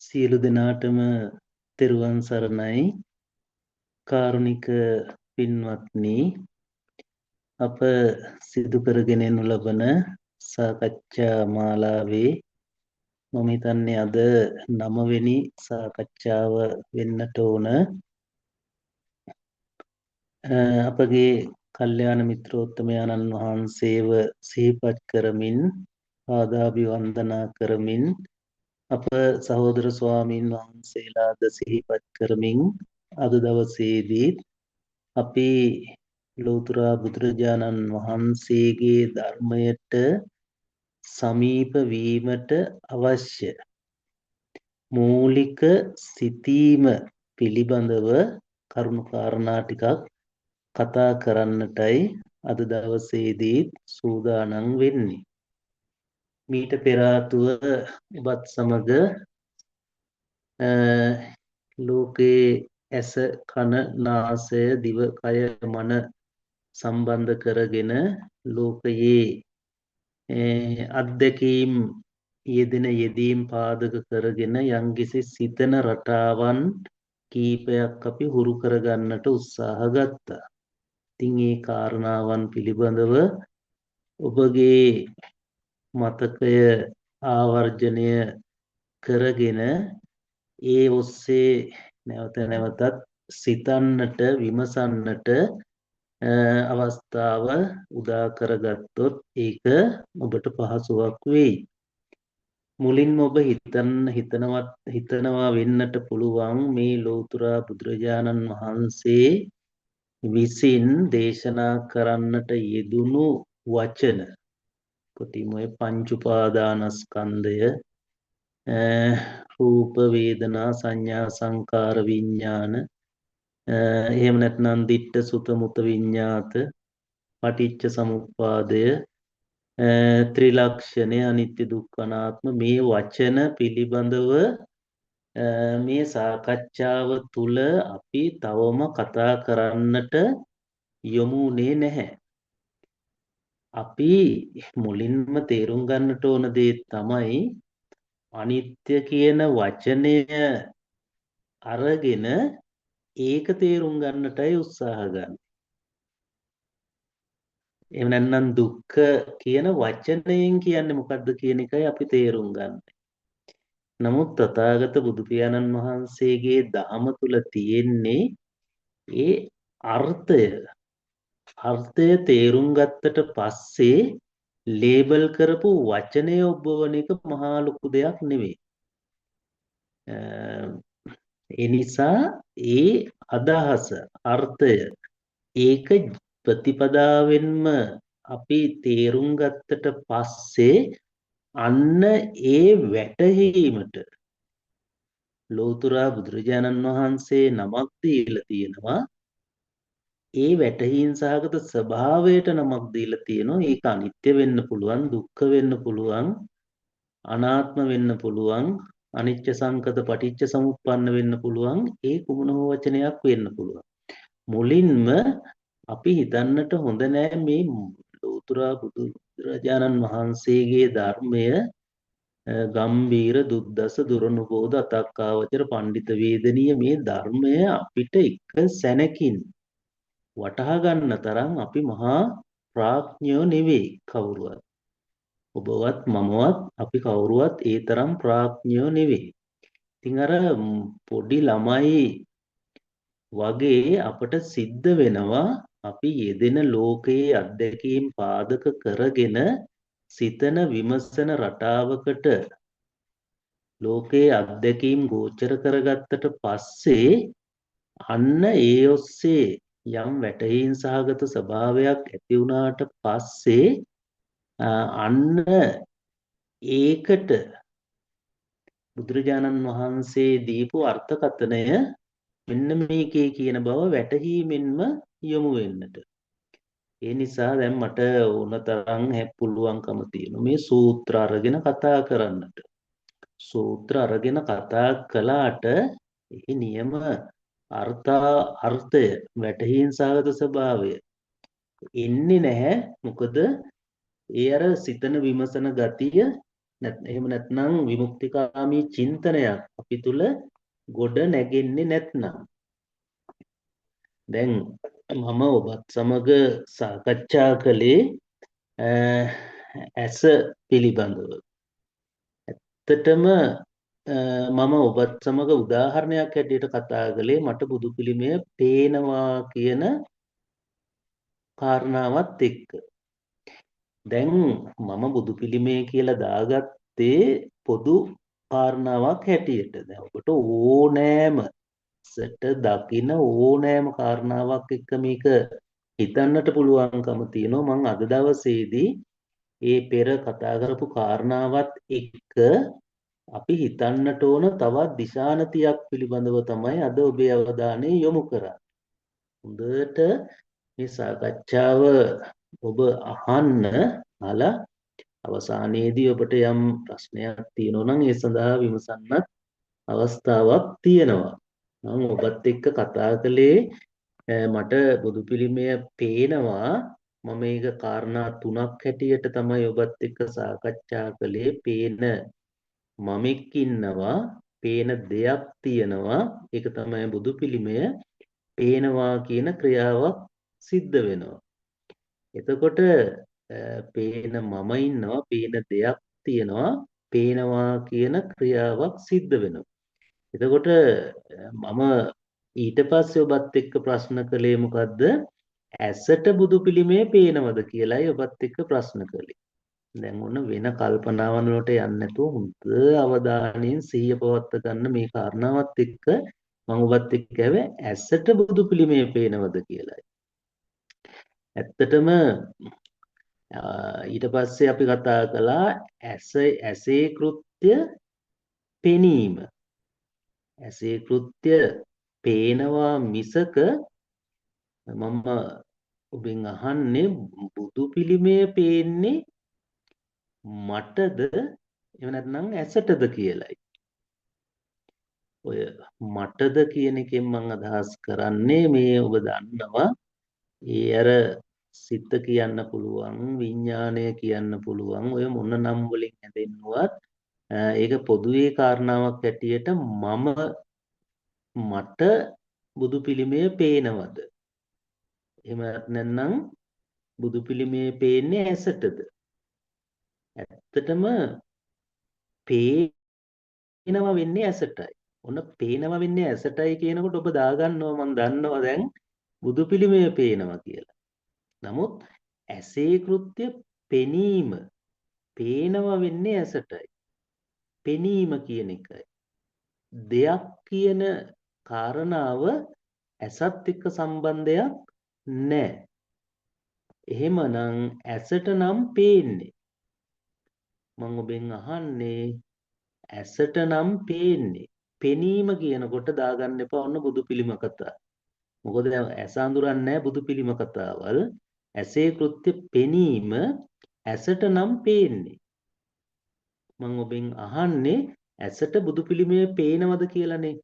සියලු දෙනාටම තෙරුවන් සරණයි. කාරුණික පින්වත්නි, අප සිදු කරගෙන යනු ලබන සාකච්ඡා මාලාවේ මම හිතන්නේ අද 9 වෙනි සාකච්ඡාව වෙන්නට ඕන. අපගේ කල්යාණ මිත්‍රෝත්තමයන්න් වහන්සේව සිහිපත් කරමින් පාදාභිවන්දනා කරමින් අප සහෝදර ස්වාමීන් වහන්සේලාද සිහිපත් කරමින් අද දවසේදී අපි ලෞතර බුදුරජාණන් වහන්සේගේ ධර්මයට සමීප වීමට අවශ්‍ය මූලික සිතීම පිළිබඳව කරුණු කාරණා ටිකක් කතා කරන්නටයි අද දවසේදී සූදානම් වෙන්නේ. මීට පෙර ආතුව ඔබත් සමග ලෝකයේ ඇස කන නාසය දිව කය මන සම්බන්ධ කරගෙන ලෝකයේ අත්දැකීම් යෙදීම් පාදක කරගෙන යම්කිසි සිතන රටාවන් කීපයක් අපි හුරු කරගන්නට උත්සාහ ගත්තා. ඉතින් මේ කාරණාවන් පිළිබඳව ඔබගේ මතකය ආවර්ජනය කරගෙන ඒ ඔස්සේ නැවත නැවතත් සිතන්නට විමසන්නට අවස්ථාව උදා කරගත්තොත් ඒක ඔබට පහසුවක් වෙයි. මුලින්ම ඔබ හිතනවා වෙන්නට පුළුවන් මේ ලෞතර බුදුරජාණන් වහන්සේ විසින් දේශනා කරන්නට යෙදුණු වචන කොටිම පංච උපාදානස්කන්ධය රූප වේදනා සංඥා සංකාර විඥාන එහෙම නැත්නම් දිට්ඨ සුත මුත විඤ්ඤාත පටිච්ච සමුප්පාදය ත්‍රිලක්ෂණය අනිත්‍ය දුක්ඛ අනාත්ම මේ වචන පිළිබඳව මේ සාකච්ඡාව තුළ අපි තවම කතා කරන්නට යොමුනේ නැහැ. අපි මුලින්ම තේරුම් ගන්නට ඕන දේ තමයි අනිත්‍ය කියන වචනය අරගෙන ඒක තේරුම් ගන්නටයි උත්සාහ ගන්න. එහෙම නැත්නම් දුක්ඛ කියන වචනයෙන් කියන්නේ මොකද්ද කියන එකයි අපි තේරුම් ගන්න. නමුත් තථාගත බුදු පියාණන් වහන්සේගේ ධහම තුල තියෙන්නේ ඒ අර්ථය තේරුම් ගත්තට පස්සේ ලේබල් කරපු වචනය ඔබවන එක මහා ලොකු දෙයක් නෙවෙයි. ඒ නිසා ඒ අදහස අර්ථය ඒක ප්‍රතිපදාවෙන්ම අපි තේරුම් ගත්තට පස්සේ අන්න ඒ වැටහීමට ලෞතර බුදුරජාණන් වහන්සේ නමක් දීලා තියෙනවා. ඒ වැටහීම් සහගත ස්වභාවයට නමක් දීලා තියෙනවා. ඒක අනිත්‍ය වෙන්න පුළුවන්, දුක්ඛ වෙන්න පුළුවන්, අනාත්ම වෙන්න පුළුවන්, අනිච්ච සංකත පටිච්ච සමුප්පන්න වෙන්න පුළුවන්, ඒ කුමන හෝ වචනයක් වෙන්න පුළුවන්. මුලින්ම අපි හිතන්නට හොඳ නෑ මේ ලෞතර බුදුරජාණන් වහන්සේගේ ධර්මය ගම්බීර දුද්දස දුරනුබෝධ අතක්කාවචර පණ්ඩිත වේදනීය මේ ධර්මය අපිට එක සැනකින් වටහා ගන්න තරම් අපි මහා ප්‍රඥයෝ නෙවෙයි කවුරුවත්. ඔබවත් මමවත් අපි කවුරුවත් ඒ තරම් ප්‍රඥයෝ නෙවෙයි. ඉතින් අර පොඩි ළමයි වගේ අපට සිද්ධ වෙනවා අපි යෙදෙන ලෝකයේ අත්දැකීම් පාදක කරගෙන සිතන විමසන රටාවකට ලෝකයේ අත්දැකීම් ගෝචර කරගත්තට පස්සේ අන්න ඒ ඔස්සේ යම් වැටහීම් සහගත ස්වභාවයක් ඇති වුණාට පස්සේ අන්න ඒකට බුදුරජාණන් වහන්සේ දීපු අර්ථකථනය මෙන්න මේකේ කියන බව වැටහීමෙන්ම යොමු වෙන්නට. ඒ නිසා දැන් මට ඕන තරම් පුළුවන්කම තියෙනවා මේ සූත්‍ර අරගෙන කතා කරන්නට. සූත්‍ර අරගෙන කතා කළාට ඒ නියම අර්ථය වැටහීම් සහගත ස්වභාවය එන්නේ නැහැ. මොකද ඒ අර සිතන විමසන ගතිය එහෙම නැත්නම් විමුක්තිකාමී චින්තනයක් අපි තුල ගොඩ නැගෙන්නේ නැත්නම් දැන් මම ඔබත් සමග සාකච්ඡා කළේ ඇස පිළිබඳව. ඇත්තටම මම ඔබත් සමග උදාහරණයක් හැටියට කතා කළේ මට බුදු පිළිමය පේනවා කියන කාරණාවත් එක්ක. දැන් මම බුදු පිළිමය කියලා දාගත්තේ පොදු කාරණාවක් හැටියට. දැන් ඔබට ඕනෑම සට දකින ඕනෑම කාරණාවක් එක්ක මේක හිතන්නට පුළුවන්කම තියෙනවා. මම අද දවසේදී ඒ පෙර කතා කරපු කාරණාවත් එක්ක අපි හිතන්නට ඕන තවත් දිශානතියක් පිළිබඳව තමයි අද ඔබේ අවධානය යොමු කරන්නේ. හොඳට මේ සාකච්ඡාව ඔබ අහලා අවසානයේදී ඔබට යම් ප්‍රශ්නයක් තියෙනවා නම් ඒ සඳහා විමසන්නත් අවස්ථාවක් තියෙනවා. මම ඔබත් එක්ක කතා කළේ මට බුදු පිළිමය පේනවා. මම මේක කාරණා තුනක් හැටියට තමයි ඔබත් එක්ක සාකච්ඡා කළේ. පේන මමෙක් ඉන්නවා, පේන දෙයක් තියෙනවා. ඒක තමයි බුදු පිළිමය පේනවා කියන ක්‍රියාවක් සිද්ධ වෙනවා. එතකොට පේන මම ඉන්නවා, පේන දෙයක් තියෙනවා, පේනවා කියන ක්‍රියාවක් සිද්ධ වෙනවා. එතකොට මම ඊට පස්සේ ඔබත් එක්ක ප්‍රශ්න කළේ මොකද්ද? ඇසට බුදු පිළිමේ පේනවද කියලායි ඔබත් එක්ක ප්‍රශ්න කළේ. දැන් ඔන්න වෙන කල්පනාවන් වලට යන්නේ නැතුව හොඳ අවධානයෙන් සිහිය පවත්වා ගන්න මේ කාරණාවත් එක්ක මම ඔබත් එක්ක ඇවේ ඇසට බුදු පිළිමේ පේනවද කියලායි. ඇත්තටම ඊට පස්සේ අපි කතා කළා ඇසේ කෘත්‍ය පෙනීම. ඇසේ කෘත්‍ය පේනවා මිසක මම ඔබෙන් අහන්නේ බුදු පිළිමය පේන්නේ මටද එහෙම නැත්නම් ඇසටද කියලයි. ඔය මටද කියන එකෙන් මම අදහස් කරන්නේ මේ ඔබ දන්නවා ඒ අර සිත කියන්න පුළුවන් විඥාණය කියන්න පුළුවන් ඔය මොන නම් වලින් හැදෙන්නවත් ඒක පොදුවේ කාරණාවක් ඇටියට මට බුදු පිළිමය පේනවද? එහෙම නැත්නම් බුදු පිළිමය පේන්නේ ඇසටද? ඇත්තටම පේනවා වෙන්නේ ඇසටයි. ඔන්න පේනවා වෙන්නේ ඇසටයි කියනකොට ඔබ දාගන්නවා මම දන්නවා දැන් බුදු පිළිමය පේනවා කියලා. නමුත් ඇසේ කෘත්‍ය පෙනීම පේනවා වෙන්නේ ඇසටයි. පෙනීම කියන එකයි. දෙයක් කියන කාරණාව ඇසත් එක්ක සම්බන්ධයක් නැහැ. එහෙමනම් ඇසට නම් පේන්නේ. මම ඔබෙන් අහන්නේ ඇසට නම් පේන්නේ. පෙනීම කියනකොට දාගන්න එපා ඔන්න බුදු පිළිම කතා. මොකද ඇස අඳුරන්නේ නැහැ බුදු පිළිම කතාවල්. ඇසේ කෘත්‍ය පෙනීම ඇසට නම් පේන්නේ. මම ඔබෙන් අහන්නේ ඇසට බුදු පිළිමය පේනවද කියලානේ.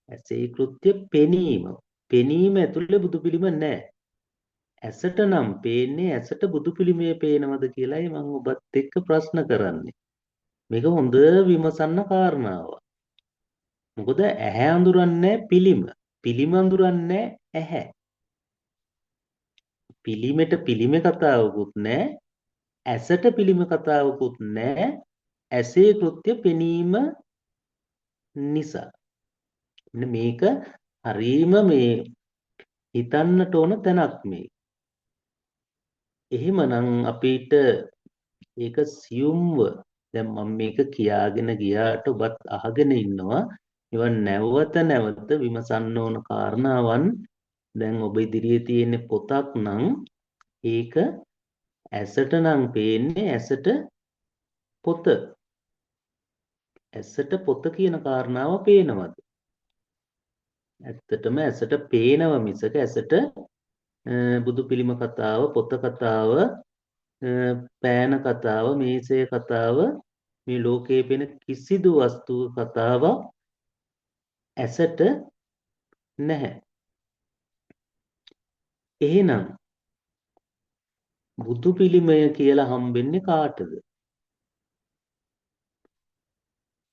ඇසේ කෘත්‍ය පෙනීම. පෙනීම ඇතුළේ බුදු පිළිම නැහැ. ඇසට නම් පේන්නේ ඇසට බුදු පිළිමය පේනවද කියලායි මම ඔබත් එක්ක ප්‍රශ්න කරන්නේ. මේක හොඳ විමසන්න කාරණාවක්. මොකද ඇහැ අඳුරන්නේ පිළිම. පිළිම අඳුරන්නේ ඇහැ. පිළිමෙට පිළිම කතාවකුත් නැහැ. ඇසට පිළිම කතාවකුත් නැහැ. ඇසේ කෘත්‍ය පෙනීම නිසා. මේක හරීම මේ හිතන්නට ඕන තැනක් මේ. එහෙමනම් අපිට ඒක සියුම්ව දැන් මම මේක කියාගෙන ගියාට ඔබත් අහගෙන ඉන්නවා. ඒවා නැවත නැවත විමසන්න ඕන කාරණාවන්. දැන් ඔබ ඉදිරියේ තියෙන පොතක් නම් ඒක ඇසට නම් පේන්නේ ඇසට පොත. ඇසට පොත කියන කාරණාව පේනවද? ඇත්තටම ඇසට පේනව මිසක ඇසට බුදු පිළිම කතාව, පොත කතාව, පෑන කතාව, මේසය කතාව මේ ලෝකයේ පෙනෙන කිසිදු වස්තුවක කතාවක් ඇසට නැහැ. එහෙනම් බුදු පිළිමය කියලා හම්බෙන්නේ කාටද?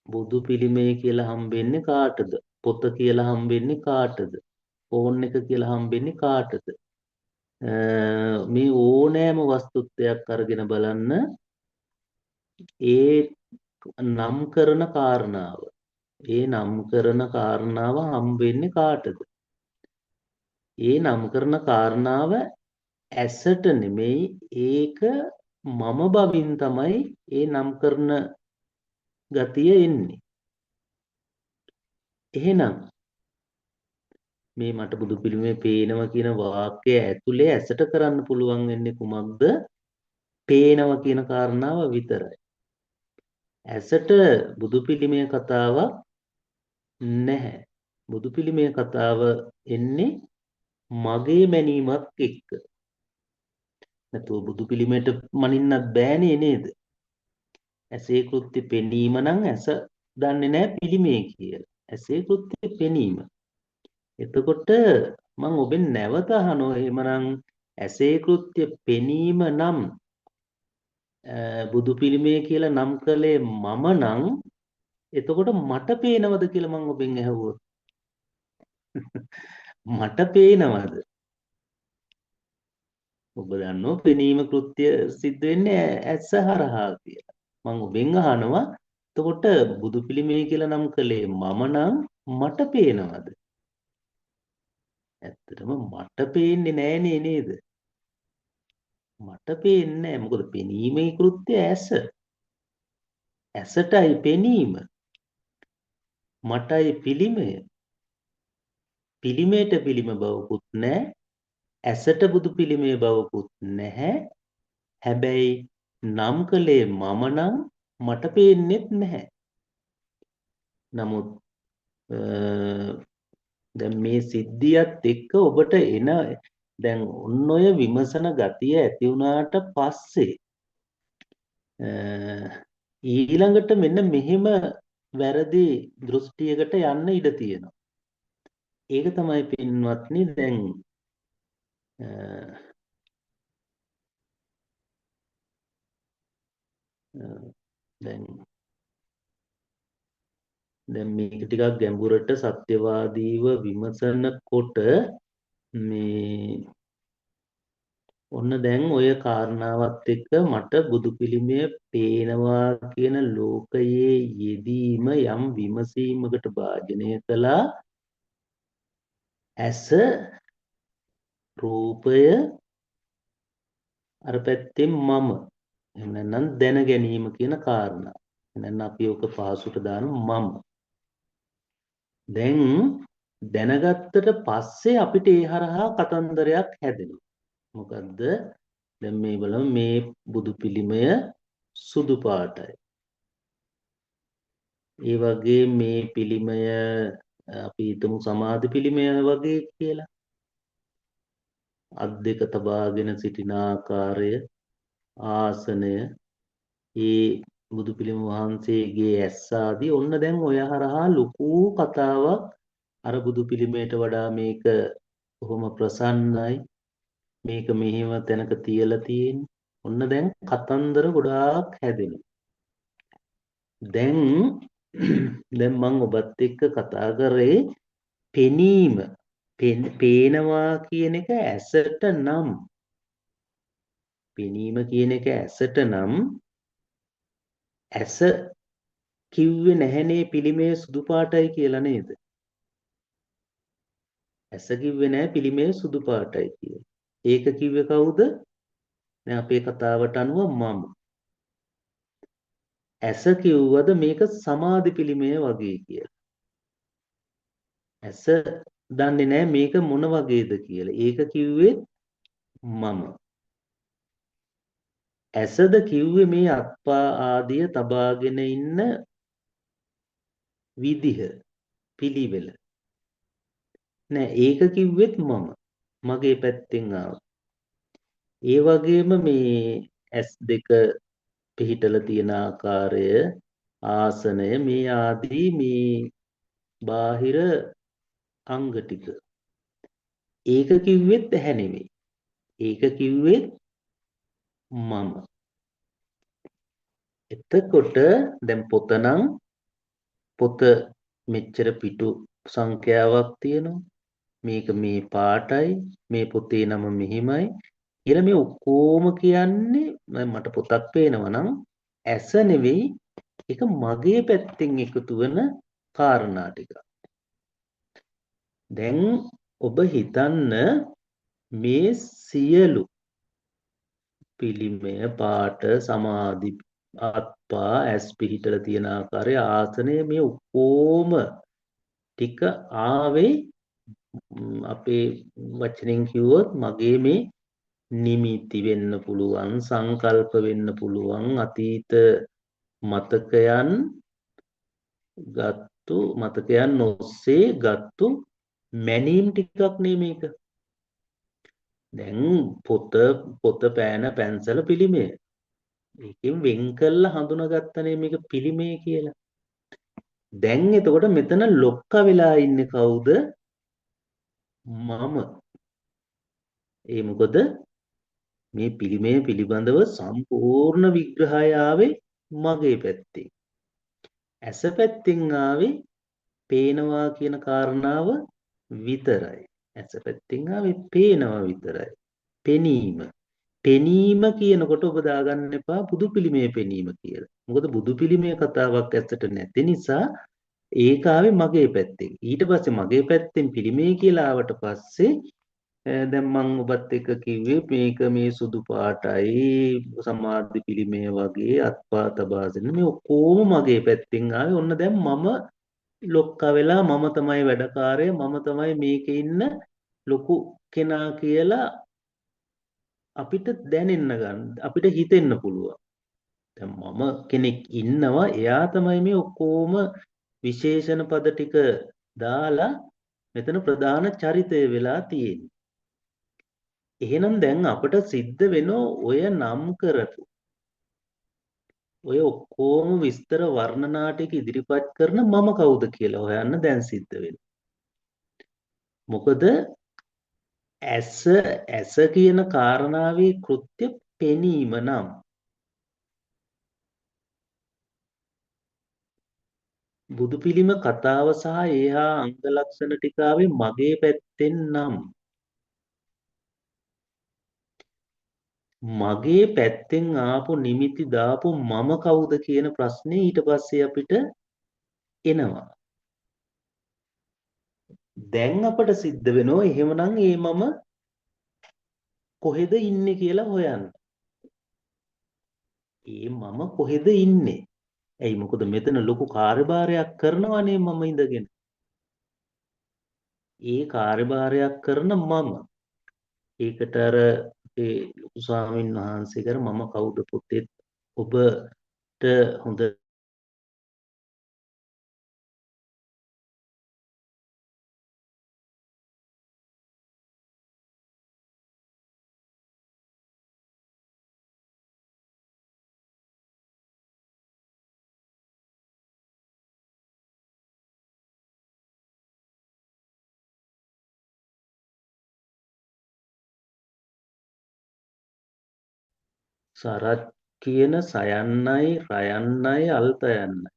බුදු පිළිමය කියලා හම්බෙන්නේ කාටද? පොත කියලා හම්බෙන්නේ කාටද? ෆෝන් එක කියලා හම්බෙන්නේ කාටද? මේ ඕනෑම වස්තුත්වයක් අරගෙන බලන්න ඒ නම් කරන කාරණාව හම්බෙන්නේ කාටද? ඒ නම් කරන කාරණාව ඇසට නෙමෙයි ඒක මම බවින් තමයි ඒ නම් කරන ගතිය එන්නේ. එහෙනම් මේ මට බුදු පිළිමේ පේනවා කියන වාක්‍යය ඇතුලේ ඇසට කරන්න පුළුවන් වෙන්නේ කුමක්ද? පේනවා කියන කාරණාව විතරයි. ඇසට බුදු පිළිමේ කතාවක් නැහැ. බුදු පිළිමේ කතාව එන්නේ මගේ මැනීමක් එක්ක. නැතුව බුදු පිළිමයට මනින්නත් බෑනේ නේද? ඇසේ කෘත්‍ය පෙනීම නම් ඇස දන්නේ නැහැ පිළිමේ කියලා. ඇසේ කෘත්‍ය පෙනීම. එතකොට මම ඔබෙන් නැවත අහනවා එහෙමනම් ඇසේ කෘත්‍ය පෙනීම නම් බුදු පිළිමය කියලා නම් කළේ මම නම් එතකොට මට පේනවද කියලා මම ඔබෙන් ඇහුවොත් මට පේනවද? ඔබ දන්නෝ පෙනීම කෘත්‍ය සිද්ධ වෙන්නේ ඇස හරහා කියලා. මම ඔබෙන් අහනවා එතකොට බුදු පිළිමය කියලා නම් කළේ මම නම් මට පේනවද? ඇත්තටම මට පේන්නේ නෑනේ නේද? මට පේන්නේ නෑ. මොකද පෙනීමේ කෘත්‍ය ඇස. ඇසටයි පෙනීම. මටයි පිළිමය. පිළිමයට පිළිම බවකුත් නෑ. ඇසට බුදු පිළිමේ බවකුත් නැහැ. හැබැයි නම් කළේ මම නම් මට පේන්නෙත් නැහැ. නමුත් දැන් මේ සිද්ධියත් එක්ක ඔබට එන දැන් ඔන්න ඔය විමසන ගතිය ඇති වුණාට පස්සේ ඊළඟට මෙන්න මෙහෙම වැරදි දෘෂ්ටියකට යන්න ඉඩ තියෙනවා. ඒක තමයි පින්වත්නි දැන් දැන් මේක ටිකක් ගැඹුරට සත්‍යවාදීව විමසනකොට මේ ඔන්න දැන් ඔය කාරණාවත් එක්ක මට බුදු පිළිමය පේනවා කියන ලෝකයේ යෙදීම යම් විමසීමකට භාජනය කළා. ඇස රූපය අර පැත්තෙන් මම එහෙම නැත්නම් දැන ගැනීම කියන කාරණා. එහෙනම් අපි ඔක පහසුට දාන මම. දැන් දැනගත්තට පස්සේ අපිට ඒ හරහා කතන්දරයක් හැදෙනවා. මොකද්ද? දැන් මේ බලමු මේ බුදු පිළිමය සුදු පාටයි. ඒ වගේ මේ පිළිමය අපි හිතමු සමාධි පිළිමය වගේ කියලා. අත් දෙක තබාගෙන සිටින ආකාරය, ආසනය, ඒ බුදු පිළිම වහන්සේගේ ඇස් ආදී ඔන්න දැන් ඔය හරහා ලොකු කතාවක් අර බුදු පිළිමයට වඩා මේක කොහොම ප්‍රසන්නයි මේක මෙහෙම තැනක තියලා තියෙන්නේ. ඔන්න දැන් කතන්දර ගොඩාක් හැදෙනවා. දැන් මම ඔබත් එක්ක කතා කරේ පෙනීම පේනවා කියන එක ඇසට නම් පෙනීම කියන එක ඇසට නම් ඇස කිව්වේ නැහැනේ පිළිමය සුදු පාටයි කියලා නේද? ඇස කිව්වේ නැහැ පිළිමය සුදු පාටයි කියලා. ඒක කිව්වේ කවුද? දැන් අපේ කතාවට අනුව මම. ඇස කිව්වද මේක සමාධි පිළිමය වගේ කියලා. ඇස දන්නේ නැහැ මේක මොන වගේද කියලා. ඒක කිව්වේ මම. ඇසද කිව්වේ මේ අත්පා ආදිය තබාගෙන ඉන්න විදිහ පිළිවෙල. නෑ ඒක කිව්වෙත් මම. මගේ පැත්තෙන් ආව. ඒ වගේම මේ ඇස් දෙක පිහිටලා තියෙන ආකාරය ආසනය මේ ආදී මේ බාහිර අංග ටික. ඒක කිව්වෙත් ඇහැ නෙමෙයි. ඒක කිව්වෙත් මම. එතකොට දැන් පොත නම් පොත මෙච්චර පිටු සංඛ්‍යාවක් තියෙනවා. මේක මේ පාටයි මේ පොතේ නම මෙහිමයි කියලා මේ ඔක්කොම කියන්නේ මට පොතක් පේනවා නම් ඇස නෙවෙයි ඒක මගේ පැත්තෙන් එකතු වෙන කාරණා ටික. දැන් ඔබ හිතන්න මේ සියලු පිළිමය පාට සමාධි අත්පා ඇස් පිහිටලා තියෙන ආකාරය ආසනය මේ ඔක්කොම ටික ආවේ අපේ වචනෙන් කිව්වොත් මගේ මේ නිමිති වෙන්න පුළුවන් සංකල්ප වෙන්න පුළුවන් අතීත මතකයන් මතකයන් ඔස්සේ ගත්තු මැනීම් ටිකක් නේ මේක. දැන් පොත පෑන පැන්සල පිළිමය. ඒකෙන් වෙන් කළා හඳුනාගත්තනේ මේක පිළිමය කියලා. දැන් එතකොට මෙතන ලොක්ක වෙලා ඉන්නේ කවුද? මම. ඒ මොකද මේ පිළිමය පිළිබඳව සම්පූර්ණ විග්‍රහය ආවේ මගේ පැත්තෙන්. ඇස පැත්තෙන් ආවේ පේනවා කියන කාරණාව විතරයි. ඇස පැත්තෙන් ආවේ පේනවා විතරයි. පෙනීම. පෙනීම කියනකොට ඔබ දාගන්න එපා බුදු පිළිමේ පෙනීම කියලා. මොකද බුදු පිළිමේ කතාවක් ඇත්තට නැති නිසා ඒක ආවේ මගේ පැත්තෙන්. ඊට පස්සේ මගේ පැත්තෙන් පිළිමේ කියලා ආවට පස්සේ දැන් මම ඔබත් එක්ක කිව්වේ මේක මේ සුදු පාටයි සමාධි පිළිමය වගේ අත්පා තබාගෙන මේ ඔක්කොම මගේ පැත්තෙන් ආවේ. ඔන්න දැන් මම ලොක්කා වෙලා මම තමයි වැඩකාරය මම තමයි මේකේ ඉන්න ලොකු කෙනා කියලා අපිට දැනෙන්න ගන්න අපිට හිතෙන්න පුළුවන්. දැන් මම කෙනෙක් ඉන්නවා එයා තමයි මේ ඔක්කොම විශේෂණ පද ටික දාලා මෙතන ප්‍රධාන චරිතය වෙලා තියෙන්නේ. එහෙනම් දැන් අපට සිද්ධ වෙනවා ඔය නම් කරපු ඔය ඔක්කොම විස්තර වර්ණනා ටික ඉදිරිපත් කරන මම කවුද කියලා හොයන්න දැන් සිද්ධ වෙනවා. මොකද ඇස කියන කාරණාවේ කෘත්‍ය පෙනීම නම් බුදු පිළිම කතාව සහ ඒහා අංග ලක්ෂණ ටික ආවේ මගේ පැත්තෙන් නම් මගේ පැත්තෙන් ආපු නිමිති දාපු මම කවුද කියන ප්‍රශ්නේ ඊට පස්සේ අපිට එනවා. දැන් අපට සිද්ධ වෙනවා එහෙමනම් ඒ මම කොහෙද ඉන්නේ කියලා හොයන්න. ඒ මම කොහෙද ඉන්නේ? ඇයි මොකද මෙතන ලොකු කාර්යභාරයක් කරනවානේ මම ඉඳගෙන. ඒ කාර්යභාරයක් කරන මම. ඒකට අර අපේ ලොකු ස්වාමීන් වහන්සේ කර මම කවුද පුතේ ඔබට හොඳ සරත් කියන සයන්නයි රයන්නයි අල්තයන්නයි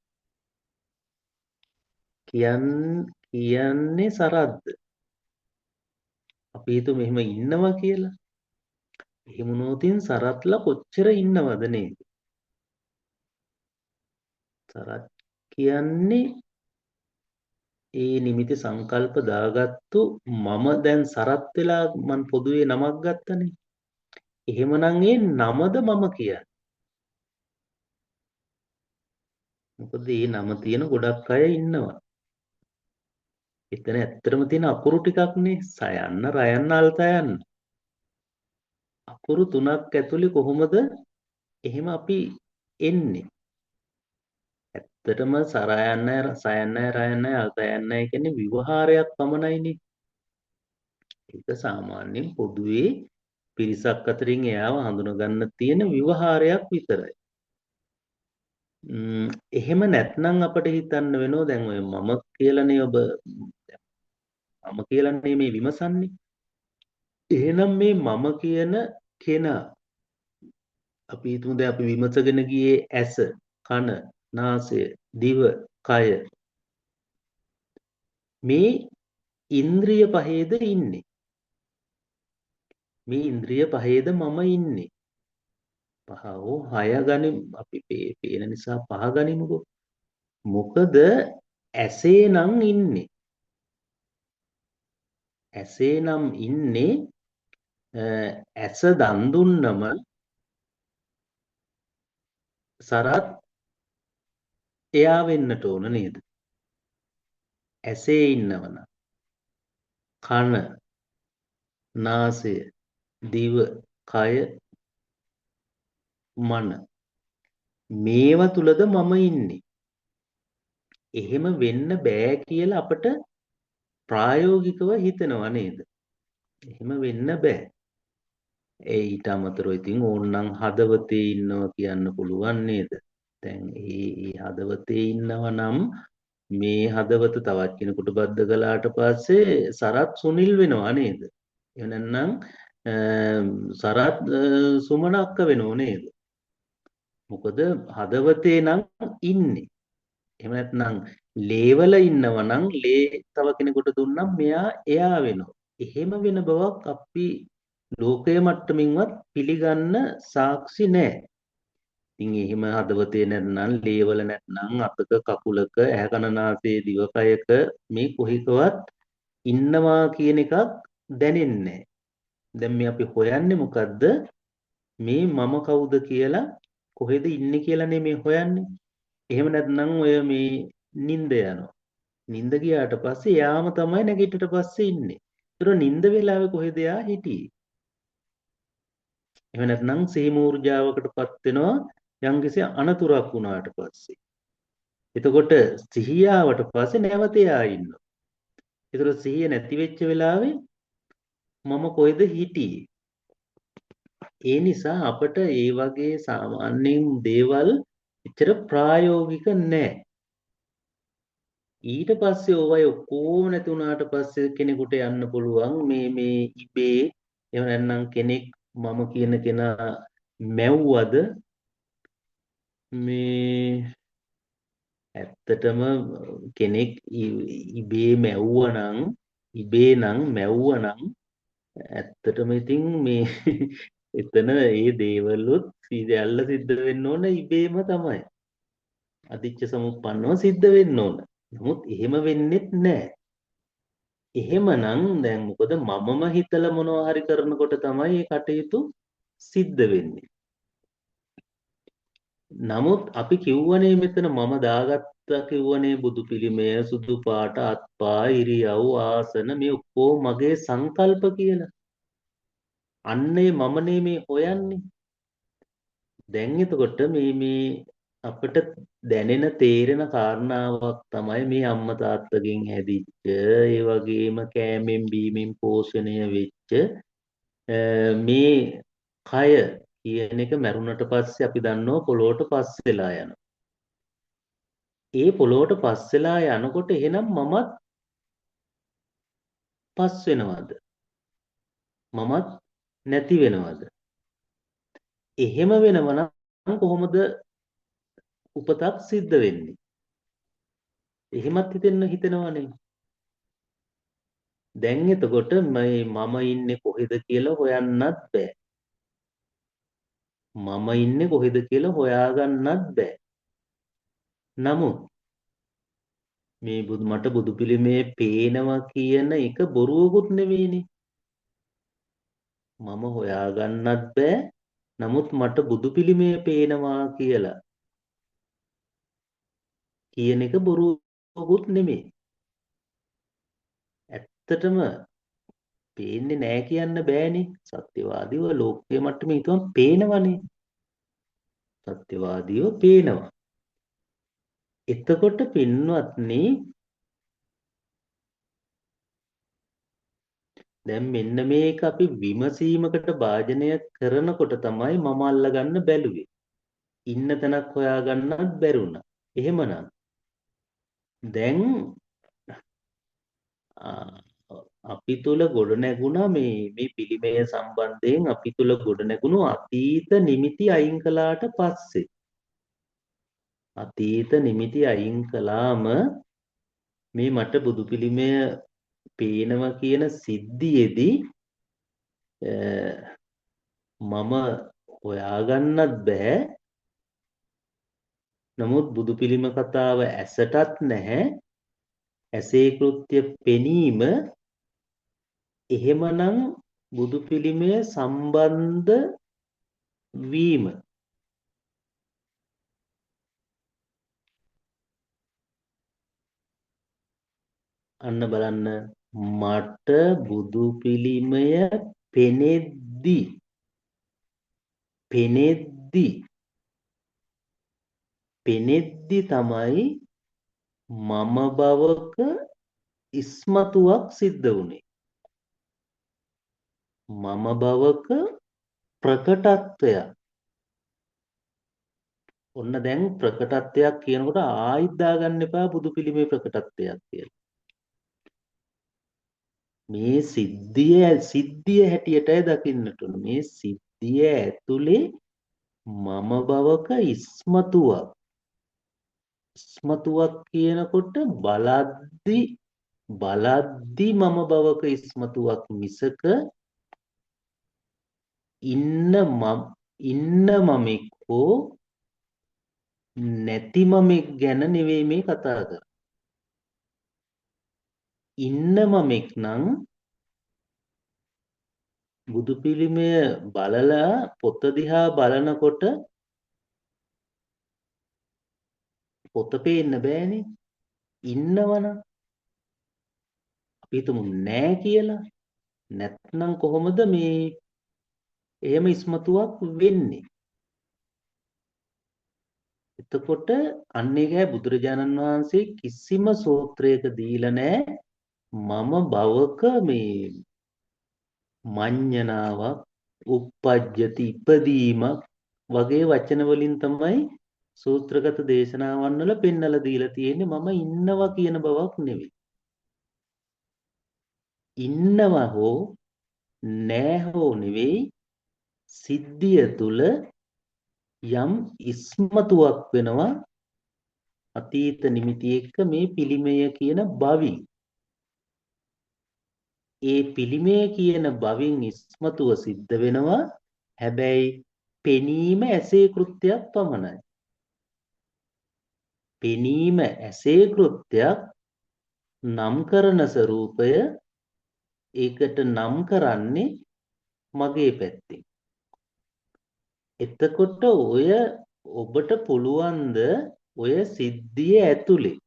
කියන්නේ සරද්ද. අපි හිතුව මෙහෙම ඉන්නවා කියලා. එහෙම වුණොතින් සරත්ලා කොච්චර ඉන්නවද නේද? සරත් කියන්නේ ඒ නිමිති සංකල්ප දාගත්තු මම දැන් සරත් වෙලා මං පොදුවේ නමක් ගත්තනේ. එහෙමනම් ඒ නමද මම කියන්නේ. මොකද ඒ නම තියෙන ගොඩක් අය ඉන්නවා. එතන ඇත්තටම තියෙන අකුරු ටිකක්නේ සයන්න රයන්න අල්තයන්න. අකුරු තුනක් ඇතුලේ කොහොමද එහෙම අපි එන්නේ? ඇත්තටම සරයන්නයි සයන්නයි රයන්නයි අල්තයන්නයි කියන්නේ විවහාරයක් පමණයිනේ. ඒක සාමාන්‍යයෙන් පොදුවේ පිරිසක් අතරින් එයාව හඳුනගන්න තියෙන විවහාරයක් විතරයි. එහෙම නැත්නම් අපිට හිතන්න වෙනවා දැන් ඔය මම කියලානේ ඔබ මම කියලානේ මේ විමසන්නේ. එහෙනම් මේ මම කියන කෙනා අපි හිතමු දැන් අපි විමසගෙන ගියේ ඇස, කන, නාසය, දිව, කය මේ ඉන්ද්‍රිය පහේද ඉන්නේ. මේ ඉන්ද්‍රිය පහේද මම ඉන්නේ. පහ හෝ හය ගනිමු. අපි පේන නිසා පහ ගනිමුකෝ. මොකද ඇසේ නම් ඉන්නේ. ඇසේ නම් ඉන්නේ ඇස දන් දුන්නම සරත් එයා වෙන්නට ඕන නේද? ඇසේ ඉන්නවනම් කන, නාසය, දිව, කය, මන මේවා තුලද මම ඉන්නේ. එහෙම වෙන්න බෑ කියලා අපට ප්‍රායෝගිකව හිතෙනවා නේද? එහෙම වෙන්න බෑ. ඒ ඊට අමතරව ඉතින් ඕන්නම් හදවතේ ඉන්නවා කියන්න පුළුවන් නේද? දැන් ඒ හදවතේ ඉන්නවා නම් මේ හදවත තවත් කෙනෙකුට බද්ධ කළාට පස්සේ සරත් සුනිල් වෙනවා නේද? එහෙම නැත්නම් සරත් සුමනක්ක වෙනව නේද? මොකද හදවතේ නම් ඉන්නේ. එහෙම නැත්නම් ලේවල ඉන්නවා නම් ලේ තව කෙනෙකුට දුන්නම් මෙයා එයා වෙනවා. එහෙම වෙන බවක් අපි ලෝකයේ මට්ටමින්වත් පිළිගන්න සාක්ෂි නැහැ. ඉතින් එහෙම හදවතේ නැත්නම් ලේවල නැත්නම් අතක කකුලක ඇහැ කන නාසය දිවකයක මේ කොහිකවත් ඉන්නවා කියන එකක් දැනෙන්නේ නැහැ. දැන් මේ අපි හොයන්නේ මොකද්ද? මේ මම කවුද කියලා කොහෙද ඉන්නේ කියලා නෙමෙයි හොයන්නේ. එහෙම නැත්නම් ඔය මේ නිින්ද යනවා. නිින්ද ගියාට පස්සේ යාම තමයි නැගිටිට පස්සේ ඉන්නේ. ඒතර නිින්ද වෙලාවේ කොහෙද යා හිටියේ? එහෙම නැත්නම් සිහි මූර්ජාවකටපත් වෙනවා යම්කිසි අනතුරක් වුණාට පස්සේ. එතකොට සිහියාවට පස්සේ නැවත යා ඉන්නවා. ඒතර සිහිය නැති වෙච්ච වෙලාවේ මම කොහෙද හිටියේ? ඒ නිසා අපට ඒ වගේ සාමාන්‍යයෙන් දේවල් එච්චර ප්‍රායෝගික නැහැ. ඊට පස්සේ ඕවයි ඔක්කොම නැති වුණාට පස්සේ කෙනෙකුට යන්න පුළුවන් මේ ඉබේ එහෙම නැත්නම් කෙනෙක් මම කියන කෙනා මැව්වද මේ ඇත්තටම කෙනෙක් ඉබේ මැව්වනම් ඉබේ නම් මැව්වනම් ඇත්තටම ඉතින් මේ එතන ඒ දේවලුත් සියල්ල සිද්ධ වෙන්න ඕන ඉබේම තමයි. අදිච්ච සමුප්පන්නව සිද්ධ වෙන්න ඕන. නමුත් එහෙම වෙන්නෙත් නැහැ. එහෙමනම් දැන් මොකද මමම හිතලා මොනවා හරි කරනකොට තමයි මේ කටයුතු සිද්ධ වෙන්නේ. නමුත් අපි කිව්වනේ මෙතන මම දාගත්තා කිව්වනේ බුදු පිළිමය සුදු පාට අත්පා ඉරියව් ආසන මේ ඔක්කොම මගේ සංකල්ප කියලා. අන්නේ මමනේ මේ හොයන්නේ. දැන් එතකොට මේ අපිට දැනෙන තේරෙන කාරණාවක් තමයි මේ අම්මා තාත්තගෙන් හැදිච්ච ඒ වගේම කෑමෙන් බීමෙන් පෝෂණය වෙච්ච මේ කය කියන එක මැරුණට පස්සේ අපි දන්නවා පොළොවට පස් වෙලා යනවා. ඒ පොළොවට පස් වෙලා යනකොට එහෙනම් මමත් පස් වෙනවද? මමත් නැති වෙනවද? එහෙම වෙනවනම් කොහොමද උපතක් සිද්ධ වෙන්නේ? එහෙමත් හිතෙනවනේ. දැන් එතකොට මේ මම ඉන්නේ කොහෙද කියලා හොයන්නත් බෑ. මම ඉන්නේ කොහෙද කියලා හොයාගන්නත් බෑ. නමුත් මේ මට බුදු පිළිමේ පේනවා කියන එක බොරුවකුත් නෙවෙයිනේ. මම හොයාගන්නත් බෑ. නමුත් මට බුදු පිළිමේ පේනවා කියලා කියන එක බොරුවකුත් නෙමෙයි. ඇත්තටම පේන්නේ නෑ කියන්න බෑනේ. සත්‍යවාදීව ලෝකයේ මට්ටමේ හිතුවම පේනවනේ. සත්‍යවාදීව පේනවා. එතකොට පින්වත්නි දැන් මෙන්න මේක අපි විමසීමකට භාජනය කරනකොට තමයි මම අල්ලගන්න බැලුවේ. ඉන්න තැනක් හොයාගන්නත් බැරුණා. එහෙමනම් දැන් අපි තුල ගොඩ නැගුණා මේ පිළිමය සම්බන්ධයෙන් අපි තුල ගොඩ නැගුණු අතීත නිමිති අයින් කළාට පස්සේ අතීත නිමිති අයින් කළාම මේ මට බුදු පිළිමය පේනවා කියන සිද්ධියේදී මම හොයාගන්නත් බෑ. නමුත් බුදු පිළිම කතාව ඇසටත් නැහැ. ඇසේ කෘත්‍ය පෙනීම එහෙමනම් බුදු පිළිමය සම්බන්ධ වීම. අන්න බලන්න මට බුදු පිළිමය පෙනෙද්දි පෙනෙද්දි පෙනෙද්දි තමයි මම බවක ඉස්මතුවක් සිද්ධ වුණේ. මම බවක ප්‍රකටත්වයක්. ඔන්න දැන් ප්‍රකටත්වයක් කියනකොට ආයිත් දාගන්න එපා බුදු පිළිමේ ප්‍රකටත්වයක් කියලා. මේ සිද්ධිය හැටියටයි දකින්නට ඕන. මේ සිද්ධිය ඇතුලේ මම බවක ඉස්මතුවක්. ඉස්මතුවක් කියනකොට බලද්දි මම බවක ඉස්මතුවක් මිසක ඉන්න මමෙක් හෝ නැති මමෙක් ගැන නෙවෙයි මේ කතා කරන්නේ. ඉන්න මමෙක් නම් බුදු පිළිමය බලලා පොත දිහා බලනකොට පොත පේන්න බෑනේ. ඉන්නවනම් අපි හිතමු නෑ කියලා. නැත්නම් කොහොමද මේ එහෙම ඉස්මතුවක් වෙන්නේ? එතකොට අන්න ඒකයි බුදුරජාණන් වහන්සේ කිසිම සූත්‍රයක දීලා නැහැ මම භවක මේ මඤ්ඤණාවක් uppajjati ඉපදීමක් වගේ වචන වලින් තමයි සූත්‍රගත දේශනාවන් වල පෙන්නලා දීලා තියෙන්නේ. මම ඉන්නවා කියන බවක් නෙවෙයි. ඉන්නවා හෝ නෑ හෝ නෙවෙයි, සිද්ධිය තුල යම් ඉස්මතුවක් වෙනවා අතීත නිමිති එක්ක මේ පිළිමය කියන බවින්. ඒ පිළිමය කියන බවින් ඉස්මතුව සිද්ධ වෙනවා. හැබැයි පෙනීම ඇසේ කෘත්‍යයක් පමණයි. පෙනීම ඇසේ කෘත්‍යයක්, නම් කරන ස්වરૂපය ඒකට නම් කරන්නේ මගේ පැත්තෙන්. එතකොට ඔබට පුළුවන්ද ඔය සිද්ධිය ඇතුලේ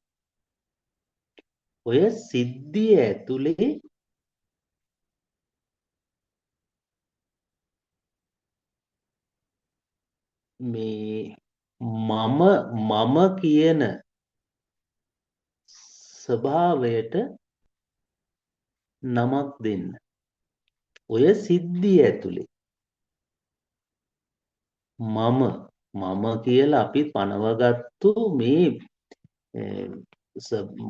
මේ මම කියන ස්වභාවයට නමක් දෙන්න. ඔය සිද්ධිය ඇතුලේ මම කියලා අපි පනවගත්තු මේ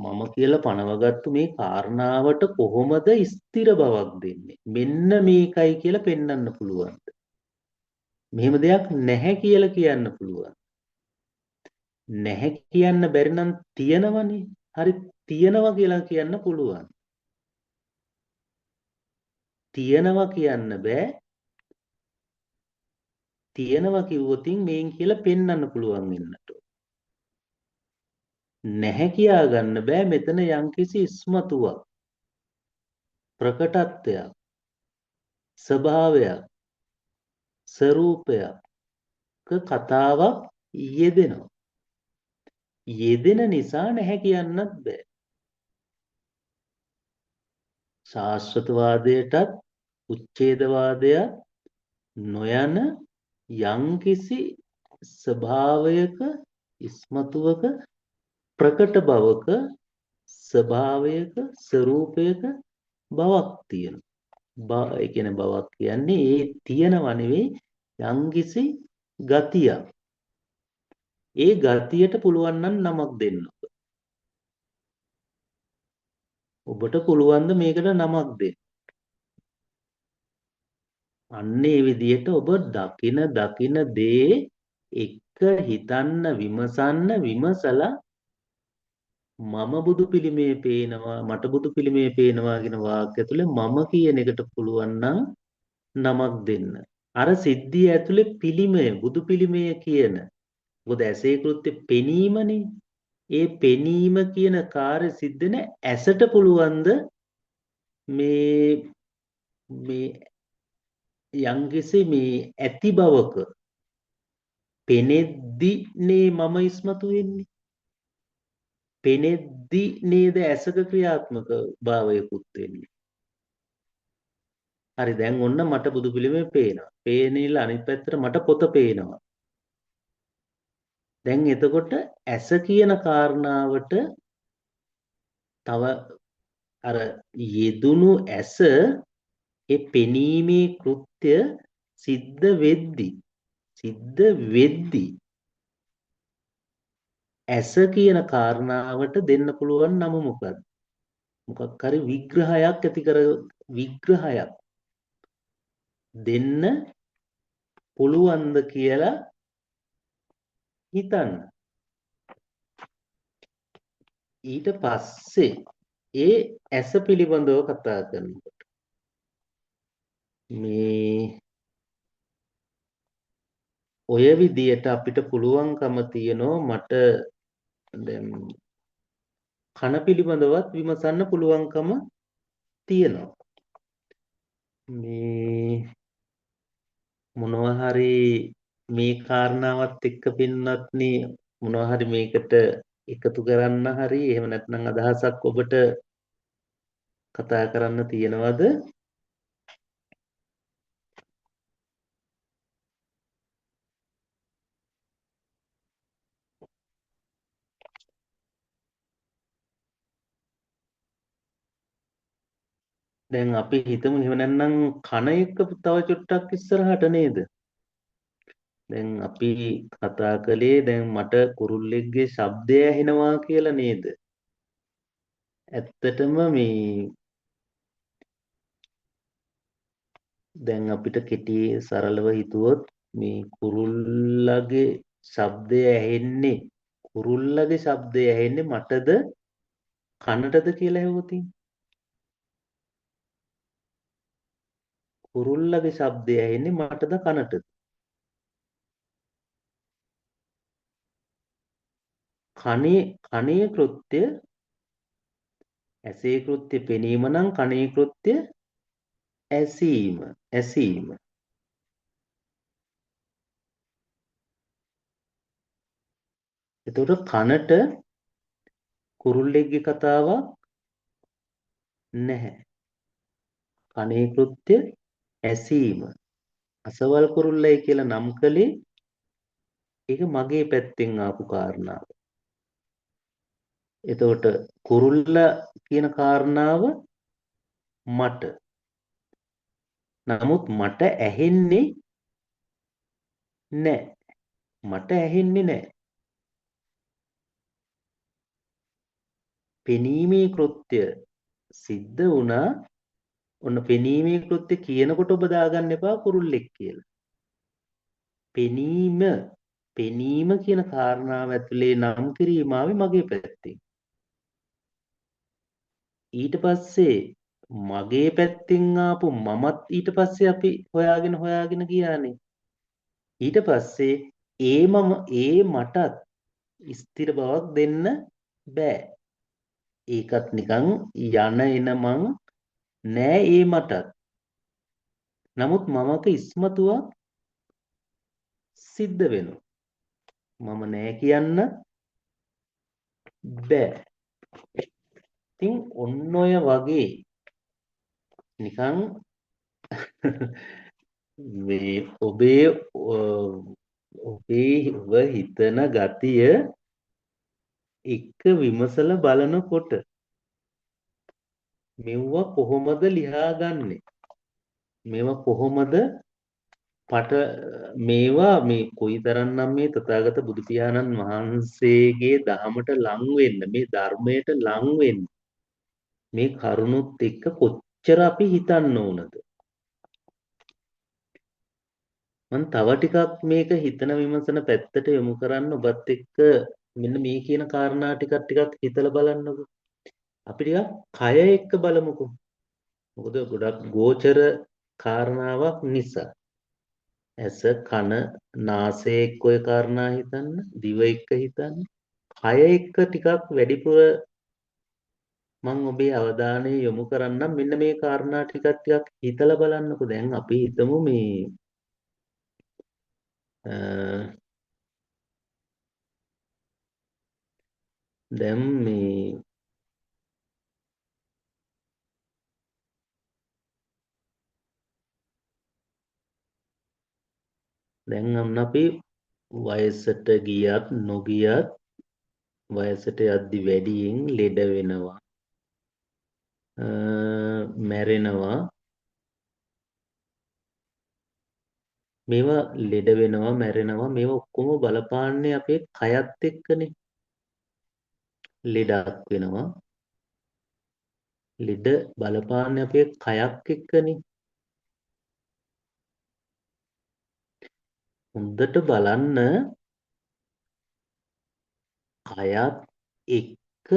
මම කියලා පනවගත්තු මේ කාරණාවට කොහොමද ස්ථිර බවක් දෙන්නේ? මෙන්න මේකයි කියලා පෙන්වන්න පුළුවන්. මෙහෙම දෙයක් නැහැ කියලා කියන්න පුළුවන්. නැහැ කියන්න බැරි නම් තියෙනවනේ. හරි, තියෙනවා කියලා කියන්න පුළුවන්. තියෙනවා කියන්න බෑ. තියෙනවා කිව්වොතින් මේන් කියලා පෙන්වන්න පුළුවන් වෙන්නට. නැහැ කියා ගන්න බෑ. මෙතන යම්කිසි ඉස්මතුවක්, ප්‍රකටත්වයක්, ස්වභාවයක්, ස්වરૂපයක් කතාවක් යෙදෙනවා. යෙදෙන නිසා නැහැ කියන්නත් බෑ. ශාස්ත්‍රවාදයටත් උච්ඡේදවාදයට නොයන යම්කිසි ස්වභාවයක, ඉස්මතුවක, ප්‍රකට බවක, ස්වභාවයක, ස්වરૂපයක බවක් තියෙනවා. ඒ කියන්නේ බවක් කියන්නේ ඒ තියෙනව නෙවෙයි, යම්කිසි ගතියක්. ඒ ගතියට පුළුවන් නම් නමක් දෙන්න. ඔබට පුළුවන් ද මේකට නමක් දෙන්න? අන්න ඒ විදිහට ඔබ දකින දේ එක හිතන්න, විමසලා මම බුදු පිළිමේ පේනවා මට බුදු පිළිමේ පේනවා කියන වාක්‍ය ඇතුලේ මම කියන එකට පුළුවන් නම් නමක් දෙන්න. අර සිද්ධිය ඇතුලේ පිළිමය බුදු පිළිමය කියන. මොකද ඇසේ කෘත්‍ය පෙනීමනේ. ඒ පෙනීම කියන කාර්ය සිද්ධ වෙන ඇසට පුළුවන්ද මේ මේ යම්කිසි මේ ඇති බවක පෙනෙද්දිනේ මම ඉස්මතු වෙන්නේ. පෙනෙද්දි නේද ඇසක ක්‍රියාත්මක භාවයකුත් වෙන්නේ. හරි දැන් ඔන්න මට බුදු පිළිමේ පේනවා. පේනිල අනිත් පැත්තට මට පොත පේනවා. දැන් එතකොට ඇස කියන කාරණාවට තව අර යෙදුණු ඇස ඒ පෙනීමේ කෘත්‍ය සිද්ධ වෙද්දි ඇස කියන කාරණාවට දෙන්න පුළුවන් නම මොකක්ද? මොකක් හරි විග්‍රහයක් දෙන්න පුළුවන්ද කියලා හිතන්න. ඊට පස්සේ ඒ ඇස පිළිබඳව කතා කරනකොට මේ ඔය විදියට අපිට පුළුවන්කම තියනවා මට දැන් කන පිළිබඳවත් විමසන්න පුළුවන්කම තියෙනවා. මේ මොනවා හරි මේ කාරණාවත් එක්ක පින්නත්නි මොනවා හරි මේකට එකතු කරන්න හරි එහෙම නැත්නම් අදහසක් ඔබට කතා කරන්න තියෙනවද? දැන් අපි හිතමු එහෙම නැත්නම් කන එක්ක තව චුට්ටක් ඉස්සරහට නේද? දැන් අපි කතා කළේ දැන් මට කුරුල්ලෙක්ගේ ශබ්දය ඇහෙනවා කියලා නේද? ඇත්තටම මේ දැන් අපිට කෙටි සරලව හිතුවොත් මේ කුරුල්ලගේ ශබ්දය ඇහෙන්නේ මටද කනටද කියලා හෙව්වොත් කුරුල්ලගේ ශබ්දය ඇහෙන්නේ මටද කනටද? කනේ කෘත්‍ය ඇසේ කෘත්‍ය පෙනීම නම් කනේ කෘත්‍ය ඇසීම. එතකොට කනට කුරුල්ලෙක්ගේ කතාවක් නැහැ. කනේ කෘත්‍ය ඇසීම. අසවල් කුරුල්ලයි කියලා නම් කළේ ඒක මගේ පැත්තෙන් ආපු කාරණාව. එතකොට කුරුල්ල කියන කාරණාව මට. නමුත් මට ඇහෙන්නේ නැහැ. මට ඇහෙන්නේ නැහැ. පෙනීමේ කෘත්‍ය සිද්ධ වුණා. ඔන්න පෙනීමේ කෘත්‍ය කියනකොට ඔබ දාගන්න එපා කුරුල්ලෙක් කියලා. පෙනීම කියන කාරණාව ඇතුලේ නම් කිරීම ආවේ මගේ පැත්තෙන්. ඊට පස්සේ මගේ පැත්තෙන් ආපු මමත් ඊට පස්සේ අපි හොයාගෙන ගියානේ. ඊට පස්සේ ඒ මටත් ස්ථිර බවක් දෙන්න බෑ. ඒකත් නිකන් යන එන මං නෑ ඒ මටත්. නමුත් මමක ඉස්මතුවක් සිද්ධ වෙනවා. මම නෑ කියන්න බෑ. ඉතින් ඔන්න ඔය වගේ නිකන් මේ ඔබ හිතන ගතිය එක්ක විමසලා බලනකොට මෙව්වා කොහොමද ලියාගන්නේ? මේවා කොහොමද මේවා මේ කොයිතරම්නම් මේ තථාගත බුදු පියාණන් වහන්සේගේ දහමට ලං වෙන්න මේ ධර්මයට ලං වෙන්න මේ කරුණුත් එක්ක කොච්චර අපි හිතන්න ඕනද? මම තව ටිකක් මේක හිතන විමසන පැත්තට යොමු කරන්න ඔබත් එක්ක මෙන්න මේ කියන කාරණා ටිකක් හිතලා බලන්නකෝ. අපි ටිකක් කය එක්ක බලමුකෝ. මොකද ගොඩක් ගෝචර කාරණාවක් නිසා. ඇස, කන, නාසය එක්ක ඔය කාරණා හිතන්න, දිව එක්ක හිතන්න. කය එක්ක ටිකක් වැඩිපුර මම ඔබේ අවධානය යොමු කරන්නම්. මෙන්න මේ කාරණා ටිකක් හිතලා බලන්නකෝ. දැන් අපි හිතමු මේ දැන් මේ දැන් අන්න අපි වයසට ගියත් නොගියත් වයසට යද්දි වැඩියෙන් ලෙඩ වෙනවා, මැරෙනවා. මේවා ලෙඩ වෙනවා, මැරෙනවා, මේවා ඔක්කොම බලපාන්නේ අපේ කයත් එක්කනේ. ලෙඩක් වෙනවා. ලෙඩ බලපාන්නේ අපේ කයක් එක්කනේ. හොඳට බලන්න කයත් එක්ක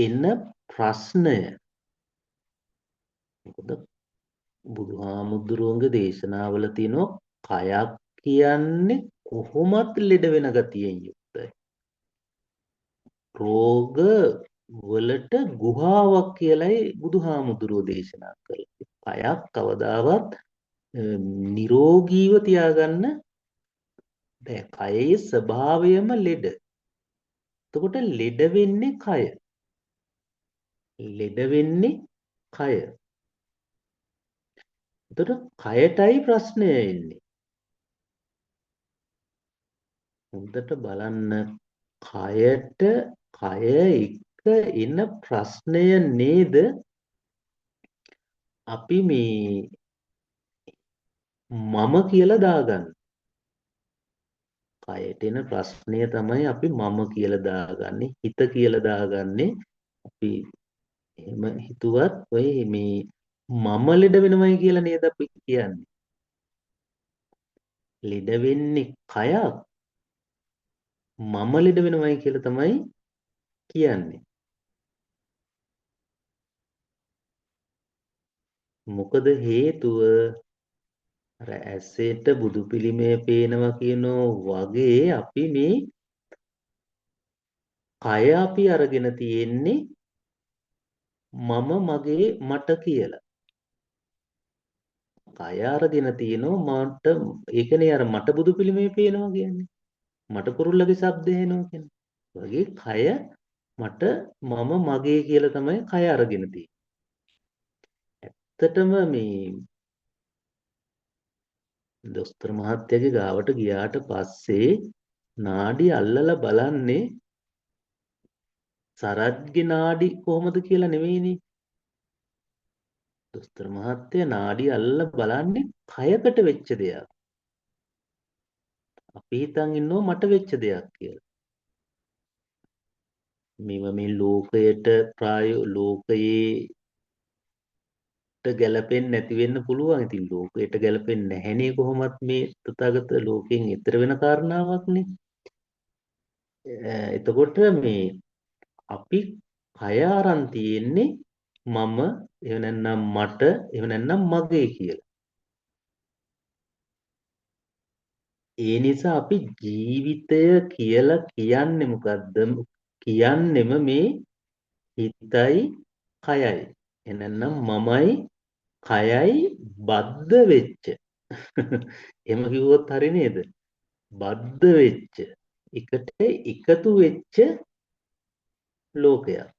එන ප්‍රශ්නය. මොකද බුදුහාමුදුරුවන්ගේ දේශනාවල තියෙනවා කයක් කියන්නේ කොහොමත් ලෙඩ වෙන ගතියෙන් යුක්තයි. රෝග වලට ගුහාවක් කියලයි බුදුහාමුදුරුවෝ දේශනා කළේ. කයක් කවදාවත් නිරෝගීව තියාගන්න බෑ. කයේ ස්වභාවයම ලෙඩ. එතකොට ලෙඩ වෙන්නේ කය. ලෙඩ වෙන්නේ කය. එතකොට කයටයි ප්‍රශ්නය එන්නේ. හොඳට බලන්න කයට කය එක්ක එන ප්‍රශ්නය නේද අපි මේ මම කියලා දාගන්න. කයට එන ප්‍රශ්නය තමයි අපි මම කියලා දාගන්නේ, හිත කියලා දාගන්නේ. අපි එහෙම හිතුවත් ඔය මේ මම ලෙඩ වෙනවයි කියලා නේද අපි කියන්නේ. ලෙඩ වෙන්නේ කයක්. මම ලෙඩ වෙනවයි කියලා තමයි කියන්නේ. මොකද හේතුව අර ඇසෙට බුදු පිළිමය පේනවා කියනෝ වගේ අපි මේ කය අපි අරගෙන තියෙන්නේ මම මගේ මට කියලා. කය අරගෙන තියෙනවා මට ඒකනේ අර මට බුදු පිළිමය පේනවා කියන්නේ. මට කුරුල්ලගේ ශබ්ද ඇහෙනවා කියන්නේ. වගේ කය මට මම මගේ කියලා තමයි කය අරගෙන තියෙන්නේ. ඇත්තටම මේ දොස්තර මහත්තයාගේ ගාවට ගියාට පස්සේ නාඩි අල්ලලා බලන්නේ සරත්ගේ නාඩි කොහොමද කියලා නෙවෙයිනේ. දොස්තර මහත්තයා නාඩි අල්ලලා බලන්නේ කයකට වෙච්ච දෙයක්. අපි හිතන් ඉන්නවා මට වෙච්ච දෙයක් කියලා. මේවා මේ ලෝකයට ලෝකයේට ගැලපෙන්නේ නැති වෙන්න පුළුවන්. ඉතින් ලෝකයට ගැලපෙන්නේ නැහැනේ කොහොමත් මේ තථාගත ලෝකයෙන් ඈතර වෙන කාරණාවක්නේ. එතකොට මේ අපි කය අරන් තියෙන්නේ මම එහෙම නැත්නම් මට එහෙම නැත්නම් මගේ කියලා. ඒ නිසා අපි ජීවිතය කියලා කියන්නේ මොකද්ද? කියන්නෙම මේ හිතයි කයයි. එහෙනම් මමයි කයයි බද්ධ වෙච්ච. එහෙම කිව්වොත් හරි නේද? බද්ධ වෙච්ච. එකට එකතු වෙච්ච ලෝකයක්.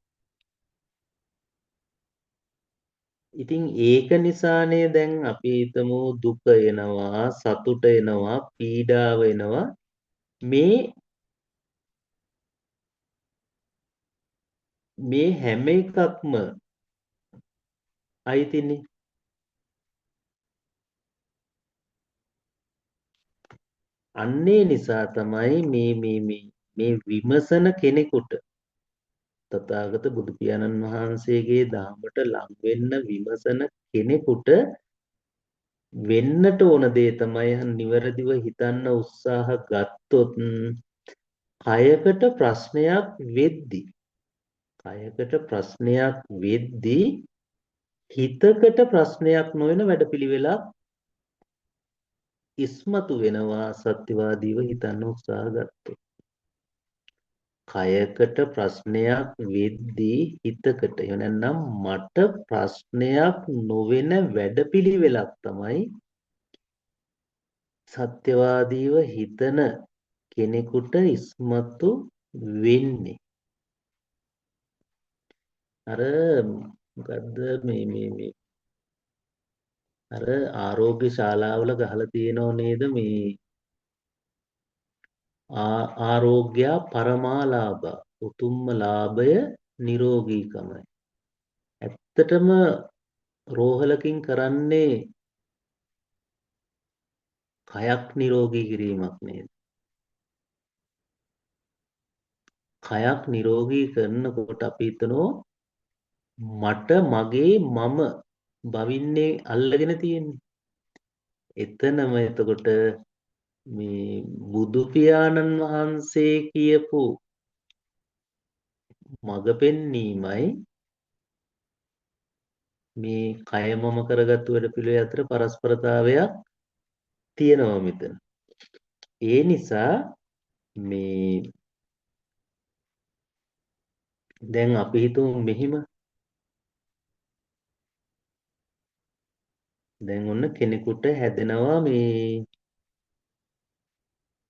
ඉතින් ඒක නිසානේ දැන් අපි හිතමු දුක එනවා, සතුට එනවා, පීඩාව එනවා. මේ හැම එකක්ම අයිතිනේ අන්නේ නිසා තමයි මේ විමසන කෙනෙකුට තථාගත බුදු පියාණන් වහන්සේගේ දහමට ලං වෙන්න විමසන කෙනෙකුට වෙන්නට ඕන දේ තමයි නිවැරදිව හිතන්න උත්සාහ ගත්තොත් කයකට ප්‍රශ්නයක් වෙද්දි කයකට ප්‍රශ්නයක් වෙද්දි හිතකට ප්‍රශ්නයක් නොවන වැඩපිළිවෙලක් ඉස්මතු වෙනවා සත්‍යවාදීව හිතන්න උත්සාහ ගත්තොත්. කයකට ප්‍රශ්නයක් වෙද්දී හිතකට එහෙම නැත්නම් මට ප්‍රශ්නයක් නොවන වැඩපිළිවෙලක් තමයි සත්‍යවාදීව හිතන කෙනෙකුට ඉස්මතු වෙන්නේ. අර මොකද්ද මේ අර ආරෝග්‍ය ශාලාවල ගහලා තියෙනව නේද මේ ආරෝග්‍ය පරමාලාභ උතුම්ම ලාභය නිරෝගීකමයි. ඇත්තටම රෝහලකින් කරන්නේ කයක් නිරෝගී කිරීමක් නේද? කයක් නිරෝගී කරනකොට අපි හිතනවා මට මගේ මම බවින්නේ අල්ලගෙන තියෙන්නේ. එතනම එතකොට මේ බුදු පියාණන් වහන්සේ කියපු මඟ පෙන්වීමයි මේ කය මම කරගත්තු වැඩ පිළිවෙල අතර පරස්පරතාවයක් තියෙනවා මෙතන. ඒ නිසා මේ දැන් අපි හිතමු මෙහිම දැන් ඔන්න කෙනෙකුට හැදෙනවා මේ